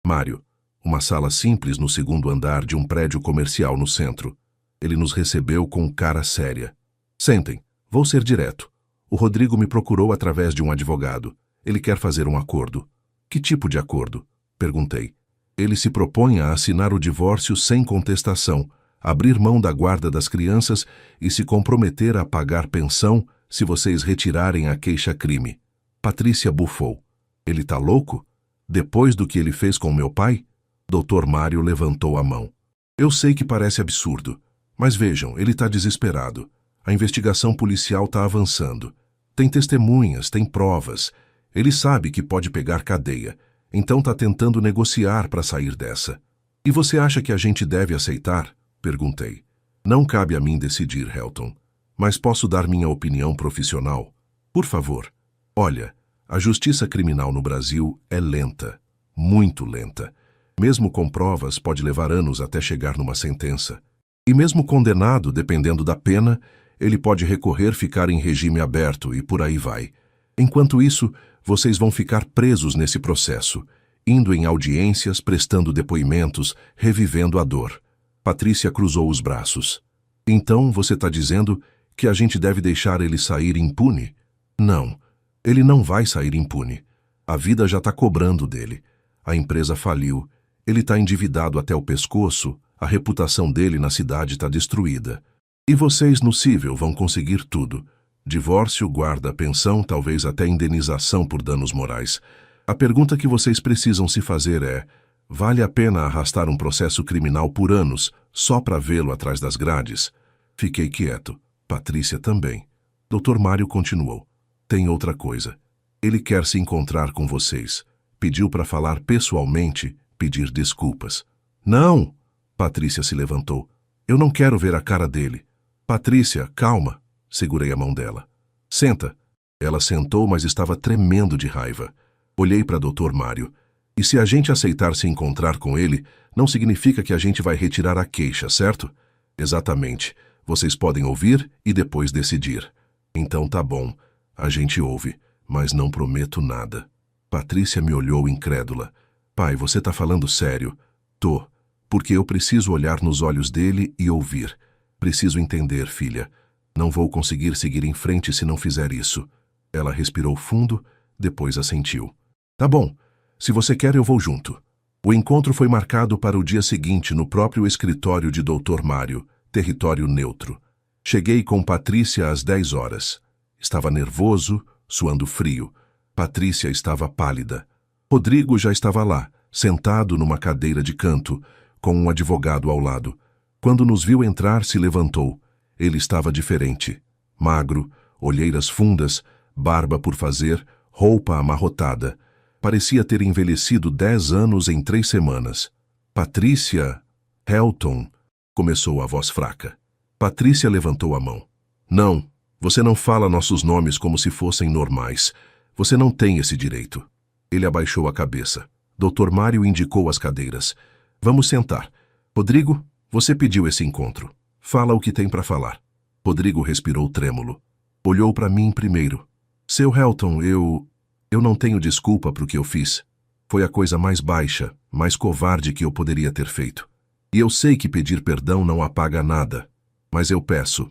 Mário. Uma sala simples no 2º andar de um prédio comercial no centro. Ele nos recebeu com cara séria. Sentem, vou ser direto. O Rodrigo me procurou através de um advogado. Ele quer fazer um acordo. Que tipo de acordo? Perguntei. Ele se propõe a assinar o divórcio sem contestação, abrir mão da guarda das crianças e se comprometer a pagar pensão se vocês retirarem a queixa-crime. Patrícia bufou. Ele tá louco? Depois do que ele fez com meu pai? Dr. Mário levantou a mão. Eu sei que parece absurdo, mas vejam, ele tá desesperado. A investigação policial tá avançando. Tem testemunhas, tem provas. Ele sabe que pode pegar cadeia, então tá tentando negociar para sair dessa. E você acha que a gente deve aceitar? Perguntei. Não cabe a mim decidir, Helton, mas posso dar minha opinião profissional? Por favor. Olha, a justiça criminal no Brasil é lenta, muito lenta. Mesmo com provas, pode levar anos até chegar numa sentença. E mesmo condenado, dependendo da pena, ele pode recorrer, ficar em regime aberto e por aí vai. Enquanto isso, vocês vão ficar presos nesse processo, indo em audiências, prestando depoimentos, revivendo a dor. Patrícia cruzou os braços. Então você está dizendo que a gente deve deixar ele sair impune? Não, ele não vai sair impune. A vida já está cobrando dele. A empresa faliu, ele está endividado até o pescoço, a reputação dele na cidade está destruída. E vocês no cível vão conseguir tudo. Divórcio, guarda, pensão, talvez até indenização por danos morais. A pergunta que vocês precisam se fazer é: vale a pena arrastar um processo criminal por anos só para vê-lo atrás das grades? Fiquei quieto. Patrícia também. Dr. Mário continuou. Tem outra coisa. Ele quer se encontrar com vocês. Pediu para falar pessoalmente, pedir desculpas. Não! Patrícia se levantou. Eu não quero ver a cara dele. Patrícia, calma. Segurei a mão dela. Senta. Ela sentou, mas estava tremendo de raiva. Olhei para Dr. Mário. E se a gente aceitar se encontrar com ele, não significa que a gente vai retirar a queixa, certo? Exatamente. Vocês podem ouvir e depois decidir. Então tá bom. A gente ouve, mas não prometo nada. Patrícia me olhou incrédula. Pai, você tá falando sério? Tô. Porque eu preciso olhar nos olhos dele e ouvir. Preciso entender, filha. Não vou conseguir seguir em frente se não fizer isso. Ela respirou fundo, depois assentiu. Tá bom. Se você quer, eu vou junto. O encontro foi marcado para o dia seguinte no próprio escritório de Dr. Mário, território neutro. Cheguei com Patrícia às 10 horas. Estava nervoso, suando frio. Patrícia estava pálida. Rodrigo já estava lá, sentado numa cadeira de canto, com um advogado ao lado. Quando nos viu entrar, se levantou. Ele estava diferente. Magro, olheiras fundas, barba por fazer, roupa amarrotada. Parecia ter envelhecido 10 anos em 3 semanas. Patrícia... Helton... Começou a voz fraca. Patrícia levantou a mão. Não, você não fala nossos nomes como se fossem normais. Você não tem esse direito. Ele abaixou a cabeça. Dr. Mário indicou as cadeiras. Vamos sentar. Rodrigo, você pediu esse encontro. Fala o que tem para falar. Rodrigo respirou trêmulo. Olhou para mim primeiro. Seu Helton, eu não tenho desculpa para o que eu fiz. Foi a coisa mais baixa, mais covarde que eu poderia ter feito. E eu sei que pedir perdão não apaga nada. Mas eu peço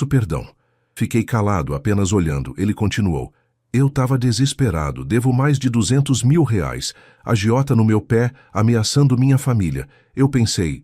perdão. Fiquei calado, apenas olhando. Ele continuou. Eu estava desesperado, devo mais de 200 mil reais. Agiota no meu pé, ameaçando minha família. Eu pensei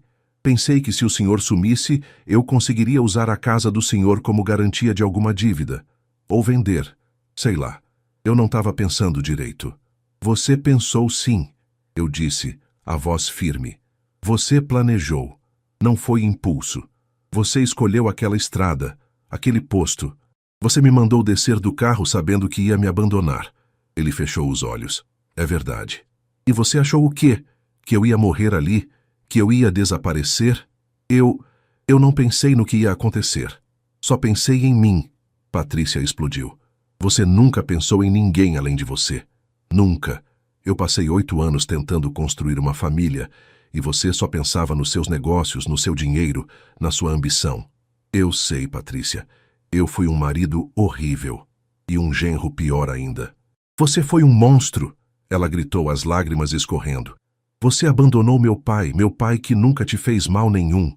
que se o senhor sumisse, eu conseguiria usar a casa do senhor como garantia de alguma dívida. Ou vender. Sei lá. Eu não estava pensando direito. Você pensou sim, eu disse, a voz firme. Você planejou. Não foi impulso. Você escolheu aquela estrada, aquele posto. Você me mandou descer do carro sabendo que ia me abandonar. Ele fechou os olhos. É verdade. E você achou o quê? Que eu ia morrer ali? Que eu ia desaparecer? Eu não pensei no que ia acontecer. Só pensei em mim. Patrícia explodiu. Você nunca pensou em ninguém além de você. Nunca. Eu passei 8 anos tentando construir uma família e você só pensava nos seus negócios, no seu dinheiro, na sua ambição. Eu sei, Patrícia. Eu fui um marido horrível. E um genro pior ainda. Você foi um monstro, ela gritou, as lágrimas escorrendo. Você abandonou meu pai que nunca te fez mal nenhum.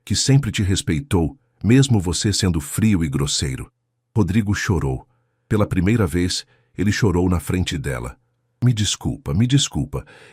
que sempre te respeitou, mesmo você sendo frio e grosseiro. Rodrigo chorou. Pela primeira vez, ele chorou na frente dela. Me desculpa.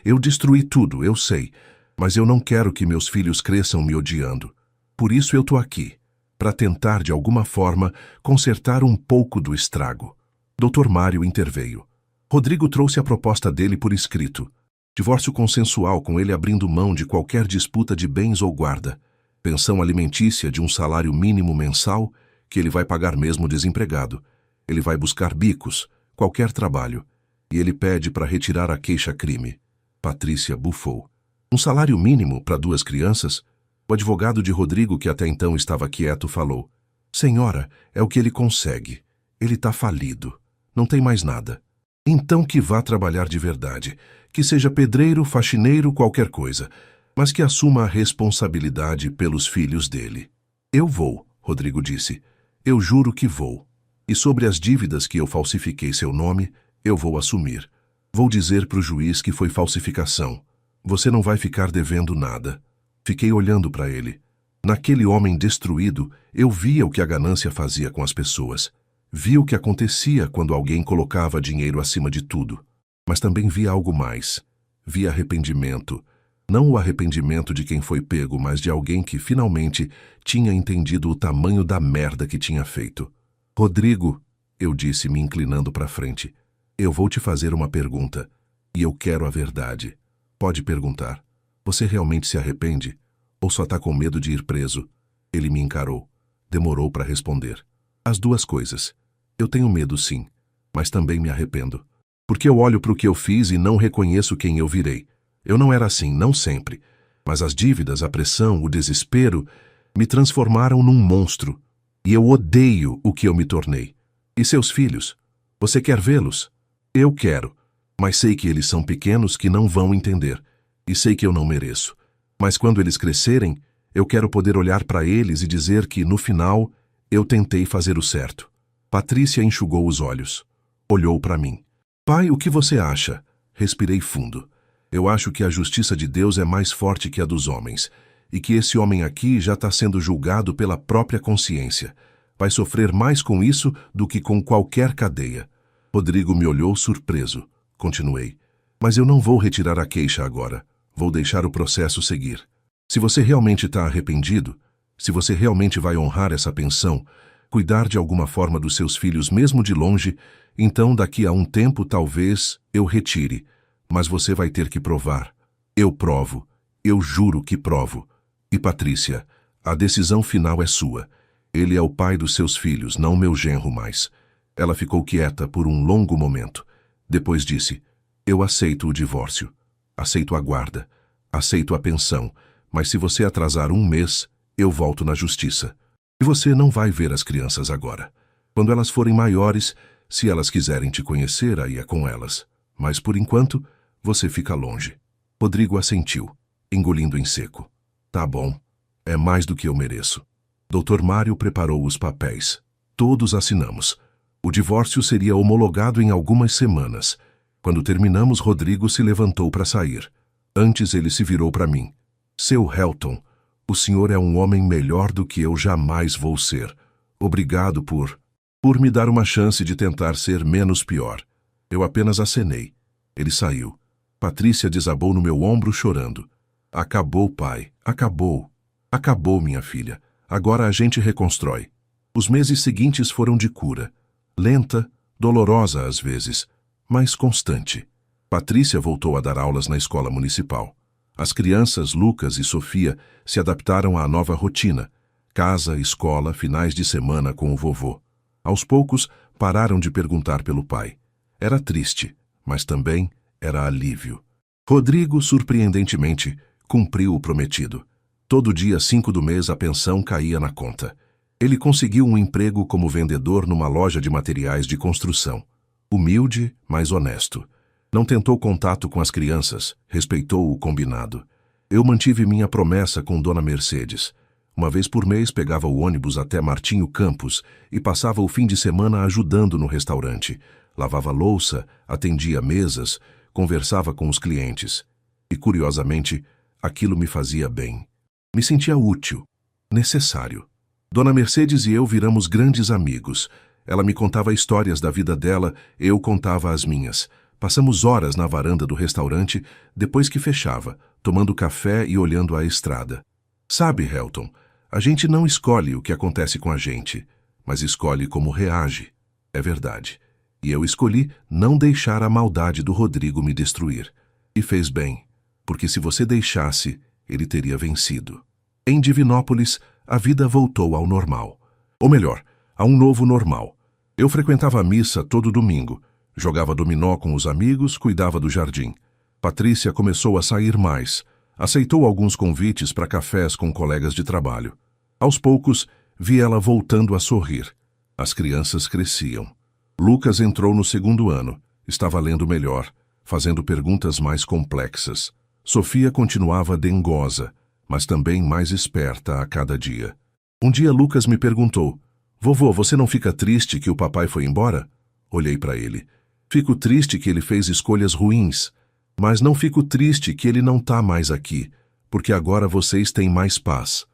Eu destruí tudo, eu sei. Mas eu não quero que meus filhos cresçam me odiando. Por isso eu tô aqui, para tentar, de alguma forma, consertar um pouco do estrago. Dr. Mário interveio. Rodrigo trouxe a proposta dele por escrito. Divórcio consensual, com ele abrindo mão de qualquer disputa de bens ou guarda. Pensão alimentícia de um salário mínimo mensal, que ele vai pagar mesmo desempregado. Ele vai buscar bicos, qualquer trabalho. E ele pede para retirar a queixa-crime. Patrícia bufou. Um salário mínimo para 2 crianças? O advogado de Rodrigo, que até então estava quieto, falou. Senhora, é o que ele consegue. Ele está falido. Não tem mais nada. Então que vá trabalhar de verdade. Que seja pedreiro, faxineiro, qualquer coisa. Mas que assuma a responsabilidade pelos filhos dele. Eu vou, Rodrigo disse. Eu juro que vou. E sobre as dívidas que eu falsifiquei seu nome, eu vou assumir. Vou dizer para o juiz que foi falsificação. Você não vai ficar devendo nada. Fiquei olhando para ele. Naquele homem destruído, eu via o que a ganância fazia com as pessoas. Via o que acontecia quando alguém colocava dinheiro acima de tudo. Mas também via algo mais. Via arrependimento. Não o arrependimento de quem foi pego, mas de alguém que finalmente tinha entendido o tamanho da merda que tinha feito. Rodrigo, eu disse me inclinando para frente, eu vou te fazer uma pergunta. E eu quero a verdade. Pode perguntar. Você realmente se arrepende? Ou só está com medo de ir preso? Ele me encarou. Demorou para responder. As 2 coisas. Eu tenho medo, sim, mas também me arrependo. Porque eu olho para o que eu fiz e não reconheço quem eu virei. Eu não era assim, não sempre. Mas as dívidas, a pressão, o desespero me transformaram num monstro. E eu odeio o que eu me tornei. E seus filhos? Você quer vê-los? Eu quero. Mas sei que eles são pequenos que não vão entender. E sei que eu não mereço. Mas quando eles crescerem, eu quero poder olhar para eles e dizer que, no final, eu tentei fazer o certo. Patrícia enxugou os olhos. Olhou para mim. Pai, o que você acha? Respirei fundo. Eu acho que a justiça de Deus é mais forte que a dos homens. E que esse homem aqui já está sendo julgado pela própria consciência. Vai sofrer mais com isso do que com qualquer cadeia. Rodrigo me olhou surpreso. Continuei. Mas eu não vou retirar a queixa agora. Vou deixar o processo seguir. Se você realmente está arrependido, se você realmente vai honrar essa pensão, cuidar de alguma forma dos seus filhos mesmo de longe, então daqui a um tempo talvez eu retire. Mas você vai ter que provar. Eu provo. Eu juro que provo. E Patrícia, a decisão final é sua. Ele é o pai dos seus filhos, não meu genro mais. Ela ficou quieta por um longo momento. Depois disse, eu aceito o divórcio. Aceito a guarda. Aceito a pensão. Mas se você atrasar 1 mês, eu volto na justiça. E você não vai ver as crianças agora. Quando elas forem maiores, se elas quiserem te conhecer, aí é com elas. Mas por enquanto, você fica longe. Rodrigo assentiu, engolindo em seco. Tá bom. É mais do que eu mereço. Dr. Mário preparou os papéis. Todos assinamos. O divórcio seria homologado em algumas semanas. Quando terminamos, Rodrigo se levantou para sair. Antes ele se virou para mim. Seu Helton, o senhor é um homem melhor do que eu jamais vou ser. Obrigado por me dar uma chance de tentar ser menos pior. Eu apenas acenei. Ele saiu. Patrícia desabou no meu ombro chorando. Acabou, pai. Acabou. Acabou, minha filha. Agora a gente reconstrói. Os meses seguintes foram de cura. Lenta, dolorosa às vezes, mas constante. Patrícia voltou a dar aulas na escola municipal. As crianças, Lucas e Sofia, se adaptaram à nova rotina. Casa, escola, finais de semana com o vovô. Aos poucos, pararam de perguntar pelo pai. Era triste, mas também era alívio. Rodrigo, surpreendentemente, cumpriu o prometido. Todo dia 5 do mês a pensão caía na conta. Ele conseguiu um emprego como vendedor numa loja de materiais de construção. Humilde, mas honesto. Não tentou contato com as crianças, respeitou o combinado. Eu mantive minha promessa com Dona Mercedes. Uma vez por mês pegava o ônibus até Martinho Campos e passava o fim de semana ajudando no restaurante. Lavava louça, atendia mesas, conversava com os clientes. E, curiosamente, aquilo me fazia bem. Me sentia útil. necessário. Dona Mercedes e eu viramos grandes amigos. Ela me contava histórias da vida dela, eu contava as minhas. Passamos horas na varanda do restaurante, depois que fechava, tomando café e olhando a estrada. Sabe, Helton, a gente não escolhe o que acontece com a gente, mas escolhe como reage. É verdade. E eu escolhi não deixar a maldade do Rodrigo me destruir. E fez bem, porque se você deixasse, ele teria vencido. Em Divinópolis, a vida voltou ao normal. Ou melhor, a um novo normal. Eu frequentava a missa todo domingo, jogava dominó com os amigos, cuidava do jardim. Patrícia começou a sair mais, aceitou alguns convites para cafés com colegas de trabalho. Aos poucos, vi ela voltando a sorrir. As crianças cresciam. Lucas entrou no 2º ano, estava lendo melhor, fazendo perguntas mais complexas. Sofia continuava dengosa, mas também mais esperta a cada dia. Um dia Lucas me perguntou: "Vovô, você não fica triste que o papai foi embora?" Olhei para ele. Fico triste que ele fez escolhas ruins, mas não fico triste que ele não está mais aqui, porque agora vocês têm mais paz.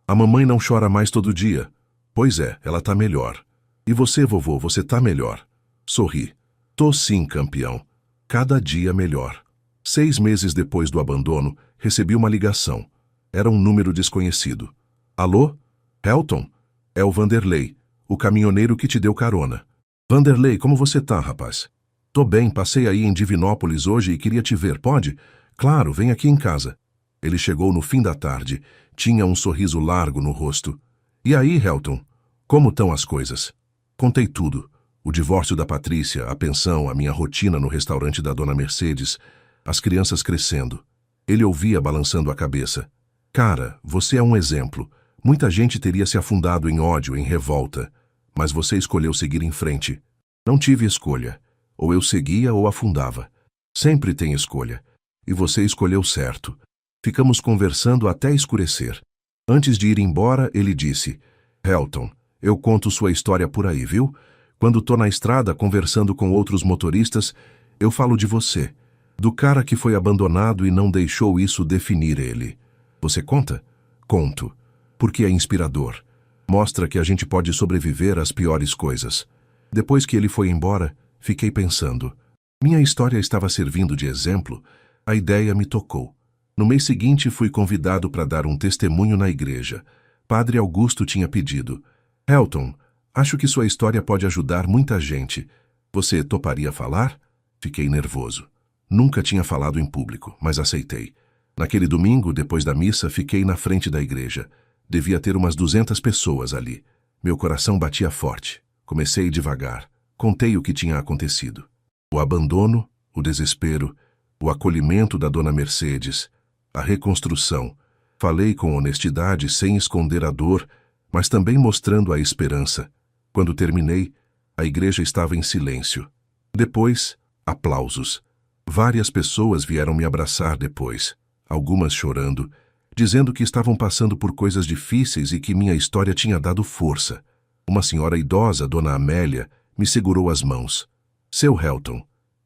A mamãe não chora mais todo dia. Pois é, ela está melhor. E você, vovô, você está melhor? Sorri. Tô sim, campeão. Cada dia melhor. 6 meses depois do abandono, recebi uma ligação. Era um número desconhecido. Alô? Helton? É o Vanderlei, o caminhoneiro que te deu carona. Vanderlei, como você tá, rapaz? Tô bem, passei aí em Divinópolis hoje e queria te ver, pode? Claro, vem aqui em casa. Ele chegou no fim da tarde, tinha um sorriso largo no rosto. E aí, Helton? Como estão as coisas? Contei tudo. O divórcio da Patrícia, a pensão, a minha rotina no restaurante da Dona Mercedes, as crianças crescendo. Ele ouvia balançando a cabeça. Cara, você é um exemplo. Muita gente teria se afundado em ódio, em revolta. Mas você escolheu seguir em frente. Não tive escolha. Ou eu seguia ou afundava. Sempre tem escolha. E você escolheu certo. Ficamos conversando até escurecer. Antes de ir embora, ele disse: Helton, eu conto sua história por aí, viu? Quando tô na estrada conversando com outros motoristas, eu falo de você. Do cara que foi abandonado e não deixou isso definir ele. Você conta? Conto. Porque é inspirador. Mostra que a gente pode sobreviver às piores coisas. Depois que ele foi embora, fiquei pensando. Minha história estava servindo de exemplo. A ideia me tocou. No mês seguinte, fui convidado para dar um testemunho na igreja. Padre Augusto tinha pedido: Helton, acho que sua história pode ajudar muita gente. Você toparia falar? Fiquei nervoso. Nunca tinha falado em público, mas aceitei. Naquele domingo, depois da missa, fiquei na frente da igreja. Devia ter umas 200 pessoas ali. Meu coração batia forte. Comecei devagar. Contei o que tinha acontecido. O abandono, o desespero, o acolhimento da Dona Mercedes, a reconstrução. Falei com honestidade, sem esconder a dor, mas também mostrando a esperança. Quando terminei, a igreja estava em silêncio. Depois, aplausos. Várias pessoas vieram me abraçar depois, algumas chorando, dizendo que estavam passando por coisas difíceis e que minha história tinha dado força. Uma senhora idosa, Dona Amélia, me segurou as mãos. Seu Helton,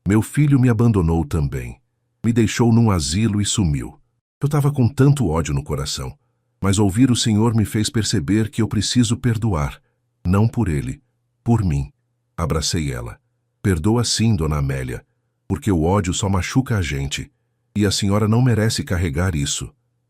meu filho me abandonou também. Me deixou num asilo e sumiu. Eu estava com tanto ódio no coração, mas ouvir o Senhor me fez perceber que eu preciso perdoar. Não por ele, por mim. Abracei ela. Perdoa sim, Dona Amélia, porque o ódio só machuca a gente, e a senhora não merece carregar isso.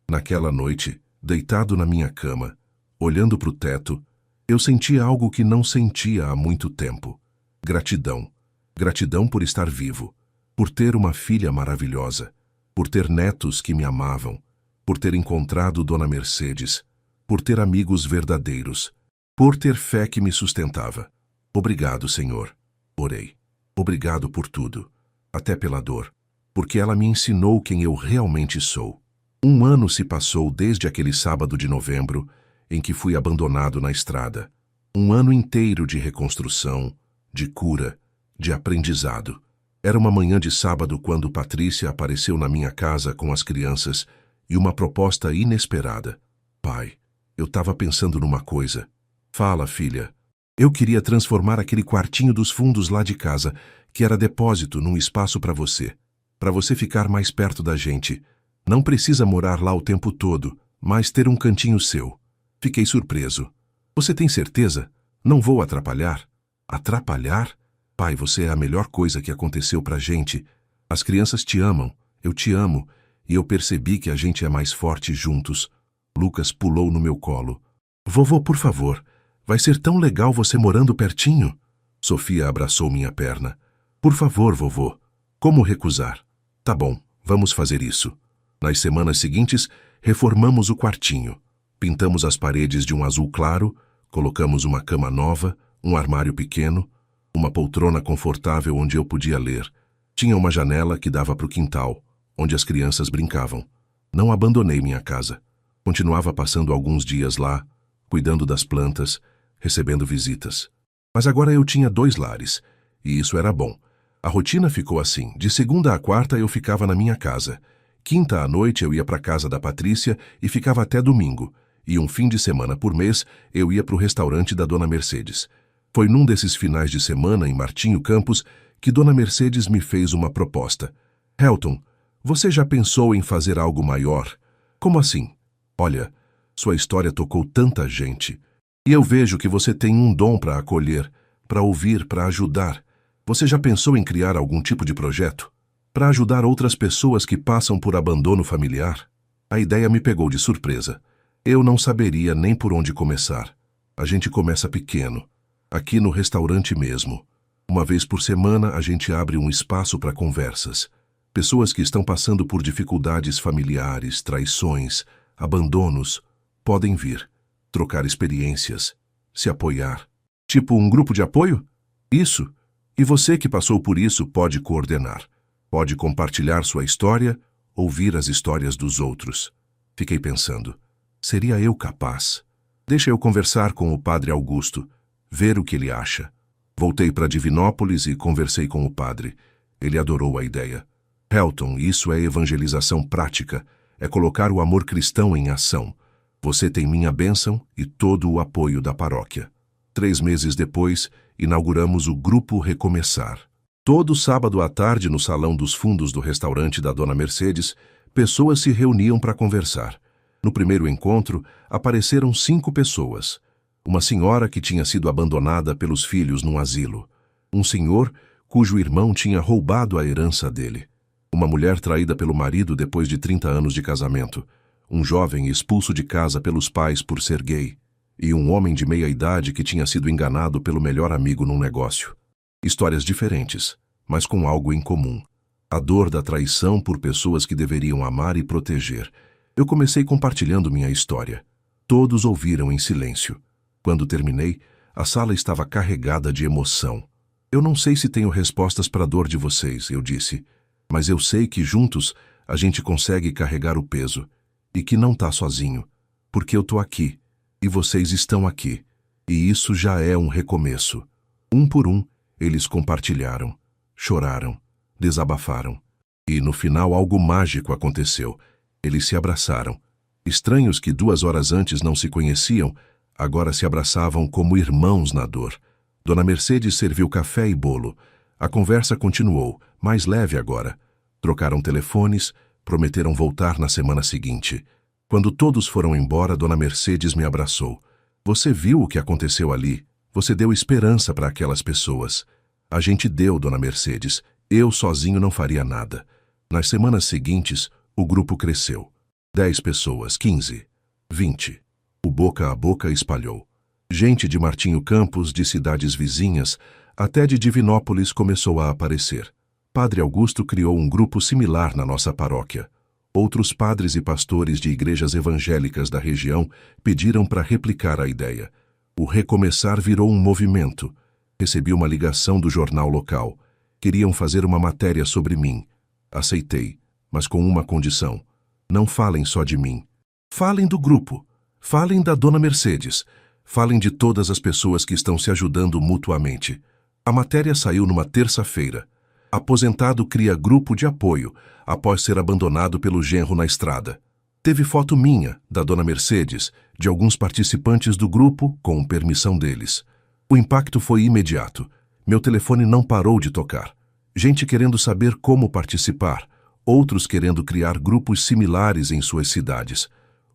Naquela noite, deitado na minha cama, olhando para o teto, eu sentia algo que não sentia há muito tempo. Gratidão. Gratidão por estar vivo, por ter uma filha maravilhosa, por ter netos que me amavam, por ter encontrado Dona Mercedes, por ter amigos verdadeiros, por ter fé que me sustentava. Obrigado, Senhor. Orei. Obrigado por tudo, até pela dor, porque ela me ensinou quem eu realmente sou. 1 ano se passou desde aquele sábado de novembro em que fui abandonado na estrada. 1 ano inteiro de reconstrução, de cura, de aprendizado. Era uma manhã de sábado quando Patrícia apareceu na minha casa com as crianças e uma proposta inesperada. Pai, eu estava pensando numa coisa. Fala, filha. Eu queria transformar aquele quartinho dos fundos lá de casa, que era depósito, num espaço para você ficar mais perto da gente. Não precisa morar lá o tempo todo. mas ter um cantinho seu. Fiquei surpreso. Você tem certeza? Não vou atrapalhar? Atrapalhar? Pai, você é a melhor coisa que aconteceu pra gente. As crianças te amam, eu te amo, e eu percebi que a gente é mais forte juntos. Lucas pulou no meu colo. Vovô, por favor, vai ser tão legal você morando pertinho. Sofia abraçou minha perna. Por favor, vovô. Como recusar? Tá bom, vamos fazer isso. Nas semanas seguintes, reformamos o quartinho. Pintamos as paredes de um azul claro, colocamos uma cama nova, um armário pequeno, uma poltrona confortável onde eu podia ler. Tinha uma janela que dava para o quintal, onde as crianças brincavam. Não abandonei minha casa. Continuava passando alguns dias lá, cuidando das plantas, recebendo visitas. Mas agora eu tinha 2 lares, e isso era bom. A rotina ficou assim. De segunda a quarta eu ficava na minha casa. Quinta à noite eu ia para a casa da Patrícia e ficava até domingo. E um fim de semana por mês eu ia para o restaurante da Dona Mercedes. Foi num desses finais de semana em Martinho Campos que Dona Mercedes me fez uma proposta. Helton, você já pensou em fazer algo maior? Como assim? Olha, sua história tocou tanta gente. E eu vejo que você tem um dom para acolher, para ouvir, para ajudar. Você já pensou em criar algum tipo de projeto? Para ajudar outras pessoas que passam por abandono familiar? A ideia me pegou de surpresa. Eu não saberia nem por onde começar. A gente começa pequeno, aqui no restaurante mesmo. Uma vez por semana a gente abre um espaço para conversas. Pessoas que estão passando por dificuldades familiares, traições, abandonos, podem vir, trocar experiências, se apoiar. Tipo um grupo de apoio? Isso. E você que passou por isso pode coordenar. Pode compartilhar sua história, ouvir as histórias dos outros. Fiquei pensando, seria eu capaz? Deixa eu conversar com o padre Augusto, ver o que ele acha. Voltei para Divinópolis e conversei com o padre. Ele adorou a ideia. Helton, isso é evangelização prática, é colocar o amor cristão em ação. Você tem minha bênção e todo o apoio da paróquia. 3 meses depois, inauguramos o Grupo Recomeçar. Todo sábado à tarde, no salão dos fundos do restaurante da Dona Mercedes, pessoas se reuniam para conversar. No primeiro encontro, apareceram 5 pessoas. Uma senhora que tinha sido abandonada pelos filhos num asilo. Um senhor cujo irmão tinha roubado a herança dele. Uma mulher traída pelo marido depois de 30 anos de casamento. Um jovem expulso de casa pelos pais por ser gay. E um homem de meia-idade que tinha sido enganado pelo melhor amigo num negócio. Histórias diferentes, mas com algo em comum. A dor da traição por pessoas que deveriam amar e proteger. Eu comecei compartilhando minha história. Todos ouviram em silêncio. Quando terminei, a sala estava carregada de emoção. Eu não sei se tenho respostas para a dor de vocês, eu disse, mas eu sei que juntos a gente consegue carregar o peso e que não tá sozinho, porque eu tô aqui e vocês estão aqui. E isso já é um recomeço. Um por um, eles compartilharam, choraram, desabafaram. E no final algo mágico aconteceu. Eles se abraçaram. Estranhos que 2 horas antes não se conheciam, agora se abraçavam como irmãos na dor. Dona Mercedes serviu café e bolo. A conversa continuou, mais leve agora. Trocaram telefones, prometeram voltar na semana seguinte. Quando todos foram embora, Dona Mercedes me abraçou. Você viu o que aconteceu ali? Você deu esperança para aquelas pessoas. A gente deu, Dona Mercedes. Eu sozinho não faria nada. Nas semanas seguintes, o grupo cresceu. 10 pessoas, 15, 20. O boca a boca espalhou. Gente de Martinho Campos, de cidades vizinhas, até de Divinópolis começou a aparecer. Padre Augusto criou um grupo similar na nossa paróquia. Outros padres e pastores de igrejas evangélicas da região pediram para replicar a ideia. O Recomeçar virou um movimento. Recebi uma ligação do jornal local. Queriam fazer uma matéria sobre mim. Aceitei, mas com uma condição. Não falem só de mim. Falem do grupo. Falem da Dona Mercedes. Falem de todas as pessoas que estão se ajudando mutuamente. A matéria saiu numa terça-feira. Aposentado cria grupo de apoio após ser abandonado pelo genro na estrada. Teve foto minha, da Dona Mercedes, de alguns participantes do grupo, com permissão deles. O impacto foi imediato. Meu telefone não parou de tocar. Gente querendo saber como participar, outros querendo criar grupos similares em suas cidades.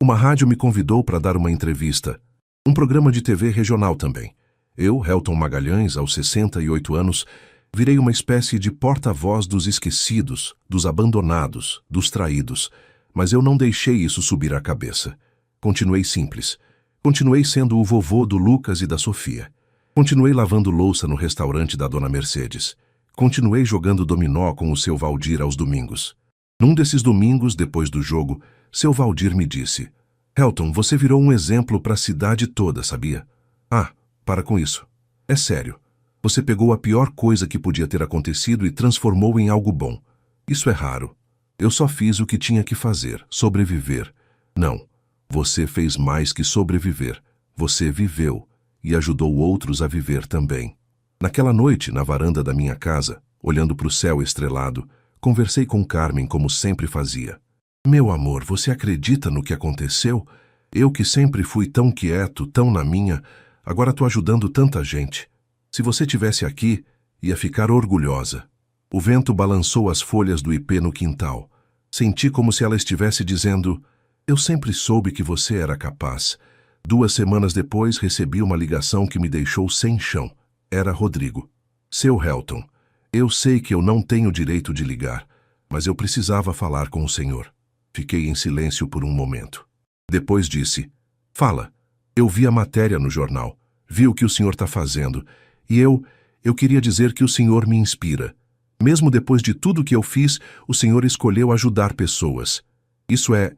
Uma rádio me convidou para dar uma entrevista. Um programa de TV regional também. Eu, Helton Magalhães, aos 68 anos, virei uma espécie de porta-voz dos esquecidos, dos abandonados, dos traídos. Mas eu não deixei isso subir a cabeça. Continuei simples. Continuei sendo o vovô do Lucas e da Sofia. Continuei lavando louça no restaurante da Dona Mercedes. Continuei jogando dominó com o seu Valdir aos domingos. Num desses domingos, depois do jogo, seu Valdir me disse: Helton, você virou um exemplo para a cidade toda, sabia? Ah, para com isso. É sério. Você pegou a pior coisa que podia ter acontecido e transformou em algo bom. Isso é raro. Eu só fiz o que tinha que fazer, sobreviver. Não, você fez mais que sobreviver. Você viveu e ajudou outros a viver também. Naquela noite, na varanda da minha casa, olhando para o céu estrelado, conversei com Carmen como sempre fazia. Meu amor, você acredita no que aconteceu? Eu que sempre fui tão quieto, tão na minha, agora estou ajudando tanta gente. Se você tivesse aqui, ia ficar orgulhosa. O vento balançou as folhas do ipê no quintal. Senti como se ela estivesse dizendo: eu sempre soube que você era capaz. 2 semanas depois, recebi uma ligação que me deixou sem chão. Era Rodrigo. Seu Helton, eu sei que eu não tenho direito de ligar, mas eu precisava falar com o senhor. Fiquei em silêncio por um momento. Depois disse: fala, eu vi a matéria no jornal, vi o que o senhor está fazendo, e eu queria dizer que o senhor me inspira. Mesmo depois de tudo que eu fiz, o senhor escolheu ajudar pessoas. Isso é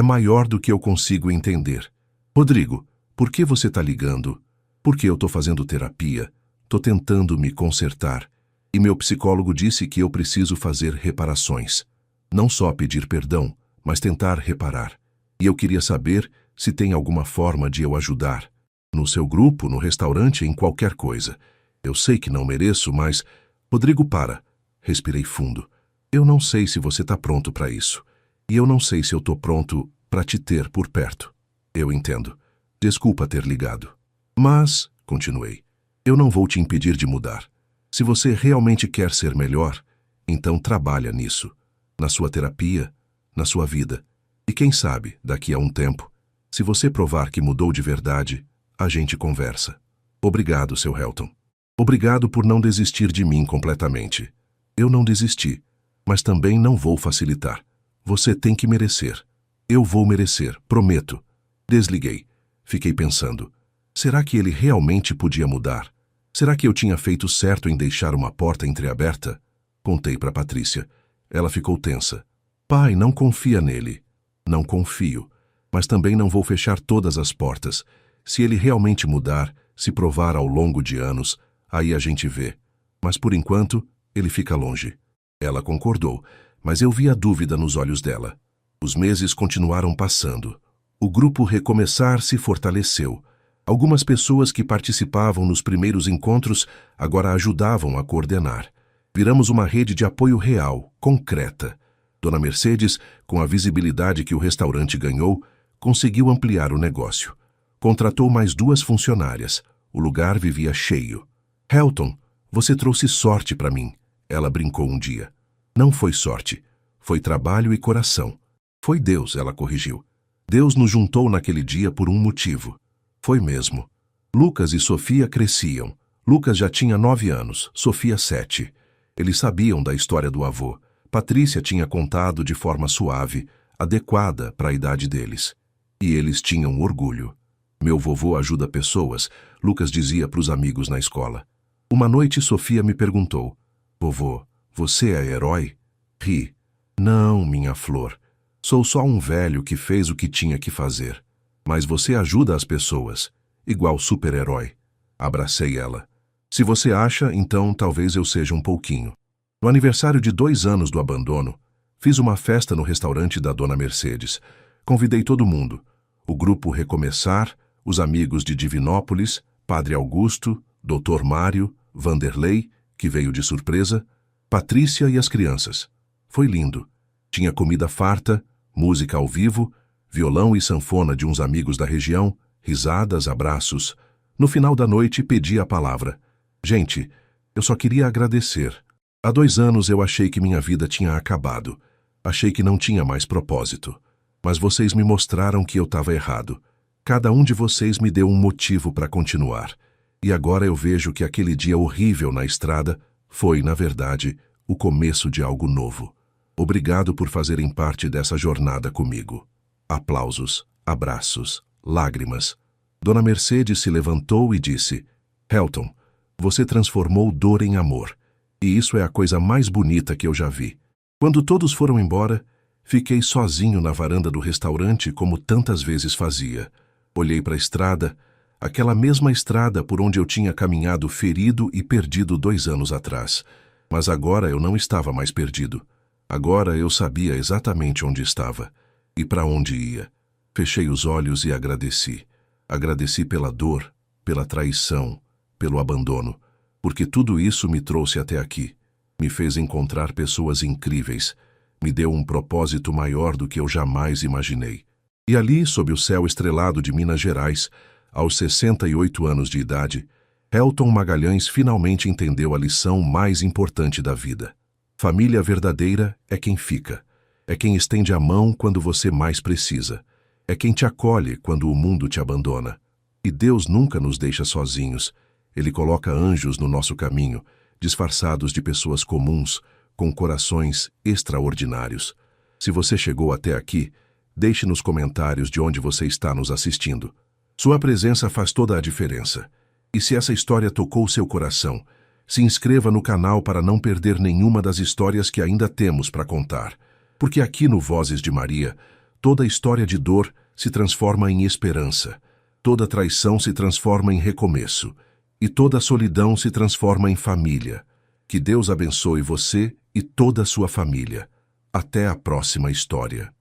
maior do que eu consigo entender. Rodrigo, por que você está ligando? Porque eu estou fazendo terapia, estou tentando me consertar. E meu psicólogo disse que eu preciso fazer reparações. Não só pedir perdão, mas tentar reparar. E eu queria saber se tem alguma forma de eu ajudar. No seu grupo, no restaurante, em qualquer coisa. Eu sei que não mereço, mas... Rodrigo, para. Respirei fundo. Eu não sei se você está pronto para isso. E eu não sei se eu estou pronto para te ter por perto. Eu entendo. Desculpa ter ligado. Mas, continuei, eu não vou te impedir de mudar. Se você realmente quer ser melhor, então trabalha nisso. Na sua terapia, na sua vida. E quem sabe, daqui a um tempo, se você provar que mudou de verdade, a gente conversa. Obrigado, seu Helton. Obrigado por não desistir de mim completamente. Eu não desisti, mas também não vou facilitar. Você tem que merecer. Eu vou merecer, prometo. Desliguei. Fiquei pensando. Será que ele realmente podia mudar? Será que eu tinha feito certo em deixar uma porta entreaberta? Contei para Patrícia. Ela ficou tensa. Pai, não confia nele. Não confio. Mas também não vou fechar todas as portas. Se ele realmente mudar, se provar ao longo de anos, aí a gente vê. Mas por enquanto, ele fica longe. Ela concordou, mas eu vi a dúvida nos olhos dela. Os meses continuaram passando. O grupo Recomeçar se fortaleceu. Algumas pessoas que participavam nos primeiros encontros agora ajudavam a coordenar. Viramos uma rede de apoio real, concreta. Dona Mercedes, com a visibilidade que o restaurante ganhou, conseguiu ampliar o negócio. Contratou mais 2 funcionárias. O lugar vivia cheio. Helton, você trouxe sorte para mim, ela brincou um dia. Não foi sorte, foi trabalho e coração. Foi Deus, ela corrigiu. Deus nos juntou naquele dia por um motivo. Foi mesmo. Lucas e Sofia cresciam. Lucas já tinha 9 anos, Sofia 7. Eles sabiam da história do avô. Patrícia tinha contado de forma suave, adequada para a idade deles. E eles tinham orgulho. Meu vovô ajuda pessoas, Lucas dizia para os amigos na escola. Uma noite Sofia me perguntou: vovô, você é herói? Ri. Não, minha flor. Sou só um velho que fez o que tinha que fazer. Mas você ajuda as pessoas, igual super-herói. Abracei ela. Se você acha, então talvez eu seja um pouquinho. No aniversário de 2 anos do abandono, fiz uma festa no restaurante da Dona Mercedes. Convidei todo mundo. O grupo Recomeçar, os amigos de Divinópolis, Padre Augusto, Dr. Mário, Vanderlei, que veio de surpresa, Patrícia e as crianças. Foi lindo. Tinha comida farta, música ao vivo, violão e sanfona de uns amigos da região, risadas, abraços. No final da noite pedi a palavra. Gente, eu só queria agradecer. Há 2 anos eu achei que minha vida tinha acabado. Achei que não tinha mais propósito. Mas vocês me mostraram que eu estava errado. Cada um de vocês me deu um motivo para continuar. E agora eu vejo que aquele dia horrível na estrada foi, na verdade, o começo de algo novo. Obrigado por fazerem parte dessa jornada comigo. Aplausos, abraços, lágrimas. Dona Mercedes se levantou e disse: Helton, você transformou dor em amor. E isso é a coisa mais bonita que eu já vi. Quando todos foram embora, fiquei sozinho na varanda do restaurante como tantas vezes fazia. Olhei para a estrada, aquela mesma estrada por onde eu tinha caminhado ferido e perdido 2 anos atrás. Mas agora eu não estava mais perdido. Agora eu sabia exatamente onde estava e para onde ia. Fechei os olhos e agradeci. Agradeci pela dor, pela traição, pelo abandono, porque tudo isso me trouxe até aqui. Me fez encontrar pessoas incríveis. Me deu um propósito maior do que eu jamais imaginei. E ali, sob o céu estrelado de Minas Gerais, aos 68 anos de idade, Helton Magalhães finalmente entendeu a lição mais importante da vida. Família verdadeira é quem fica. É quem estende a mão quando você mais precisa. É quem te acolhe quando o mundo te abandona. E Deus nunca nos deixa sozinhos. Ele coloca anjos no nosso caminho, disfarçados de pessoas comuns, com corações extraordinários. Se você chegou até aqui, deixe nos comentários de onde você está nos assistindo. Sua presença faz toda a diferença. E se essa história tocou seu coração, se inscreva no canal para não perder nenhuma das histórias que ainda temos para contar. Porque aqui no Vozes de Maria, toda história de dor se transforma em esperança, toda traição se transforma em recomeço, e toda solidão se transforma em família. Que Deus abençoe você e toda a sua família. Até a próxima história.